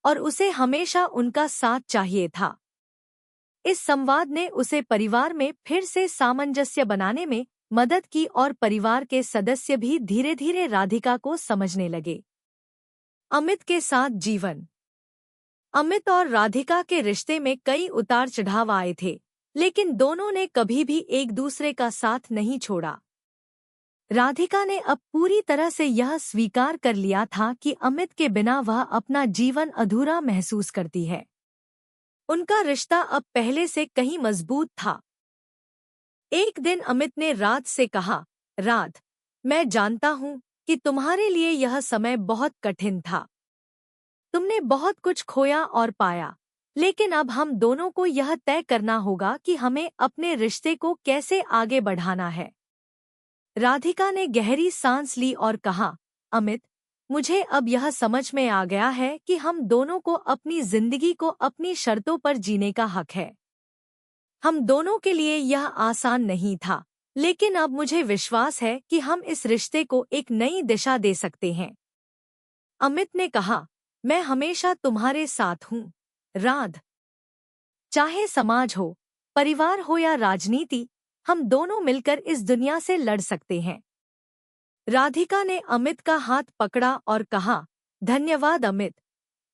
और उसे हमेशा उनका साथ चाहिए था। इस संवाद ने उसे परिवार में फिर से सामंजस्य बनाने में मदद की और परिवार के सदस्य भी धीरे धीरे राधिका को समझने लगे। अमित के साथ जीवन। अमित और राधिका के रिश्ते में कई उतार चढ़ाव आए थे, लेकिन दोनों ने कभी भी एक दूसरे का साथ नहीं छोड़ा। राधिका ने अब पूरी तरह से यह स्वीकार कर लिया था कि अमित के बिना वह अपना जीवन अधूरा महसूस करती है। उनका रिश्ता अब पहले से कहीं मजबूत था। एक दिन अमित ने राध से कहा, राध, मैं जानता हूँ कि तुम्हारे लिए यह समय बहुत कठिन था। तुमने बहुत कुछ खोया और पाया, लेकिन अब हम दोनों को यह तय करना होगा कि हमें अपने रिश्ते को कैसे आगे बढ़ाना है। राधिका ने गहरी सांस ली और कहा, अमित, मुझे अब यह समझ में आ गया है कि हम दोनों को अपनी जिंदगी को अपनी शर्तों पर जीने का हक है। हम दोनों के लिए यह आसान नहीं था, लेकिन अब मुझे विश्वास है कि हम इस रिश्ते को एक नई दिशा दे सकते हैं। अमित ने कहा, मैं हमेशा तुम्हारे साथ हूँ, राध। चाहे समाज हो, परिवार हो या राजनीति, हम दोनों मिलकर इस दुनिया से लड़ सकते हैं। राधिका ने अमित का हाथ पकड़ा और कहा, धन्यवाद अमित,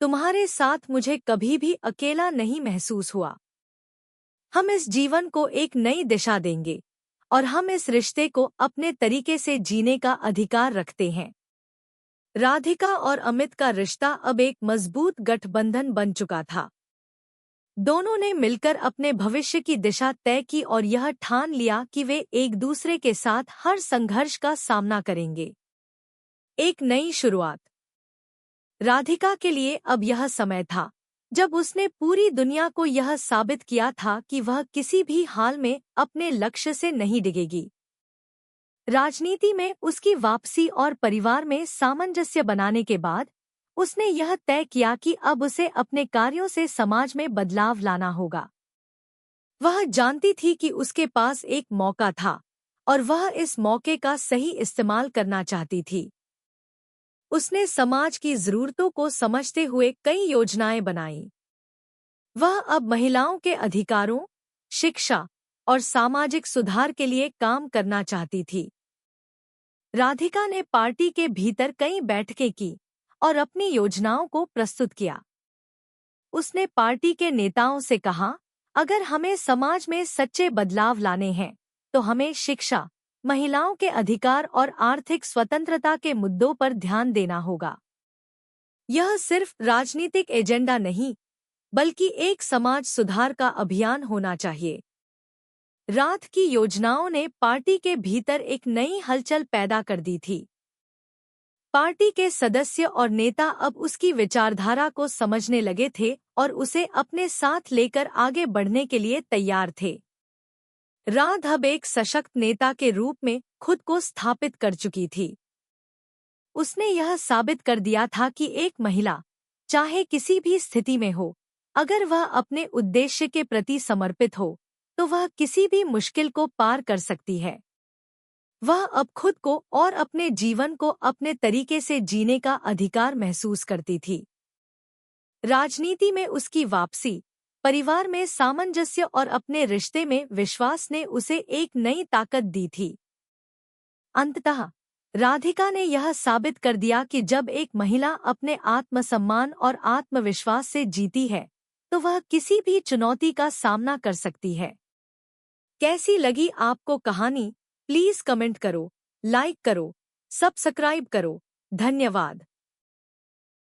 तुम्हारे साथ मुझे कभी भी अकेला नहीं महसूस हुआ। हम इस जीवन को एक नई दिशा देंगे और हम इस रिश्ते को अपने तरीके से जीने का अधिकार रखते हैं। राधिका और अमित का रिश्ता अब एक मजबूत गठबंधन बन चुका था। दोनों ने मिलकर अपने भविष्य की दिशा तय की और यह ठान लिया कि वे एक दूसरे के साथ हर संघर्ष का सामना करेंगे। एक नई शुरुआत। राधिका के लिए अब यह समय था जब उसने पूरी दुनिया को यह साबित किया था कि वह किसी भी हाल में अपने लक्ष्य से नहीं डिगेगी। राजनीति में उसकी वापसी और परिवार में सामंजस्य बनाने के बाद उसने यह तय किया कि अब उसे अपने कार्यों से समाज में बदलाव लाना होगा। वह जानती थी कि उसके पास एक मौका था और वह इस मौके का सही इस्तेमाल करना चाहती थी। उसने समाज की जरूरतों को समझते हुए कई योजनाएं बनाई। वह अब महिलाओं के अधिकारों, शिक्षा और सामाजिक सुधार के लिए काम करना चाहती थी। राधिका ने पार्टी के भीतर कई बैठकें की और अपनी योजनाओं को प्रस्तुत किया। उसने पार्टी के नेताओं से कहा, अगर हमें समाज में सच्चे बदलाव लाने हैं, तो हमें शिक्षा, महिलाओं के अधिकार और आर्थिक स्वतंत्रता के मुद्दों पर ध्यान देना होगा। यह सिर्फ राजनीतिक एजेंडा नहीं, बल्कि एक समाज सुधार का अभियान होना चाहिए। राध की योजनाओं ने पार्टी के भीतर एक नई हलचल पैदा कर दी थी। पार्टी के सदस्य और नेता अब उसकी विचारधारा को समझने लगे थे और उसे अपने साथ लेकर आगे बढ़ने के लिए तैयार थे। राध अब एक सशक्त नेता के रूप में खुद को स्थापित कर चुकी थी। उसने यह साबित कर दिया था कि एक महिला, चाहे किसी भी स्थिति में हो, अगर वह अपने उद्देश्य के प्रति समर्पित हो, तो वह किसी भी मुश्किल को पार कर सकती है। वह अब खुद को और अपने जीवन को अपने तरीके से जीने का अधिकार महसूस करती थी। राजनीति में उसकी वापसी, परिवार में सामंजस्य और अपने रिश्ते में विश्वास ने उसे एक नई ताकत दी थी। अंततः राधिका ने यह साबित कर दिया कि जब एक महिला अपने आत्मसम्मान और आत्मविश्वास से जीती है, तो वह किसी भी चुनौती का सामना कर सकती है। कैसी लगी आपको कहानी? प्लीज कमेंट करो, लाइक करो, सब्सक्राइब करो। धन्यवाद।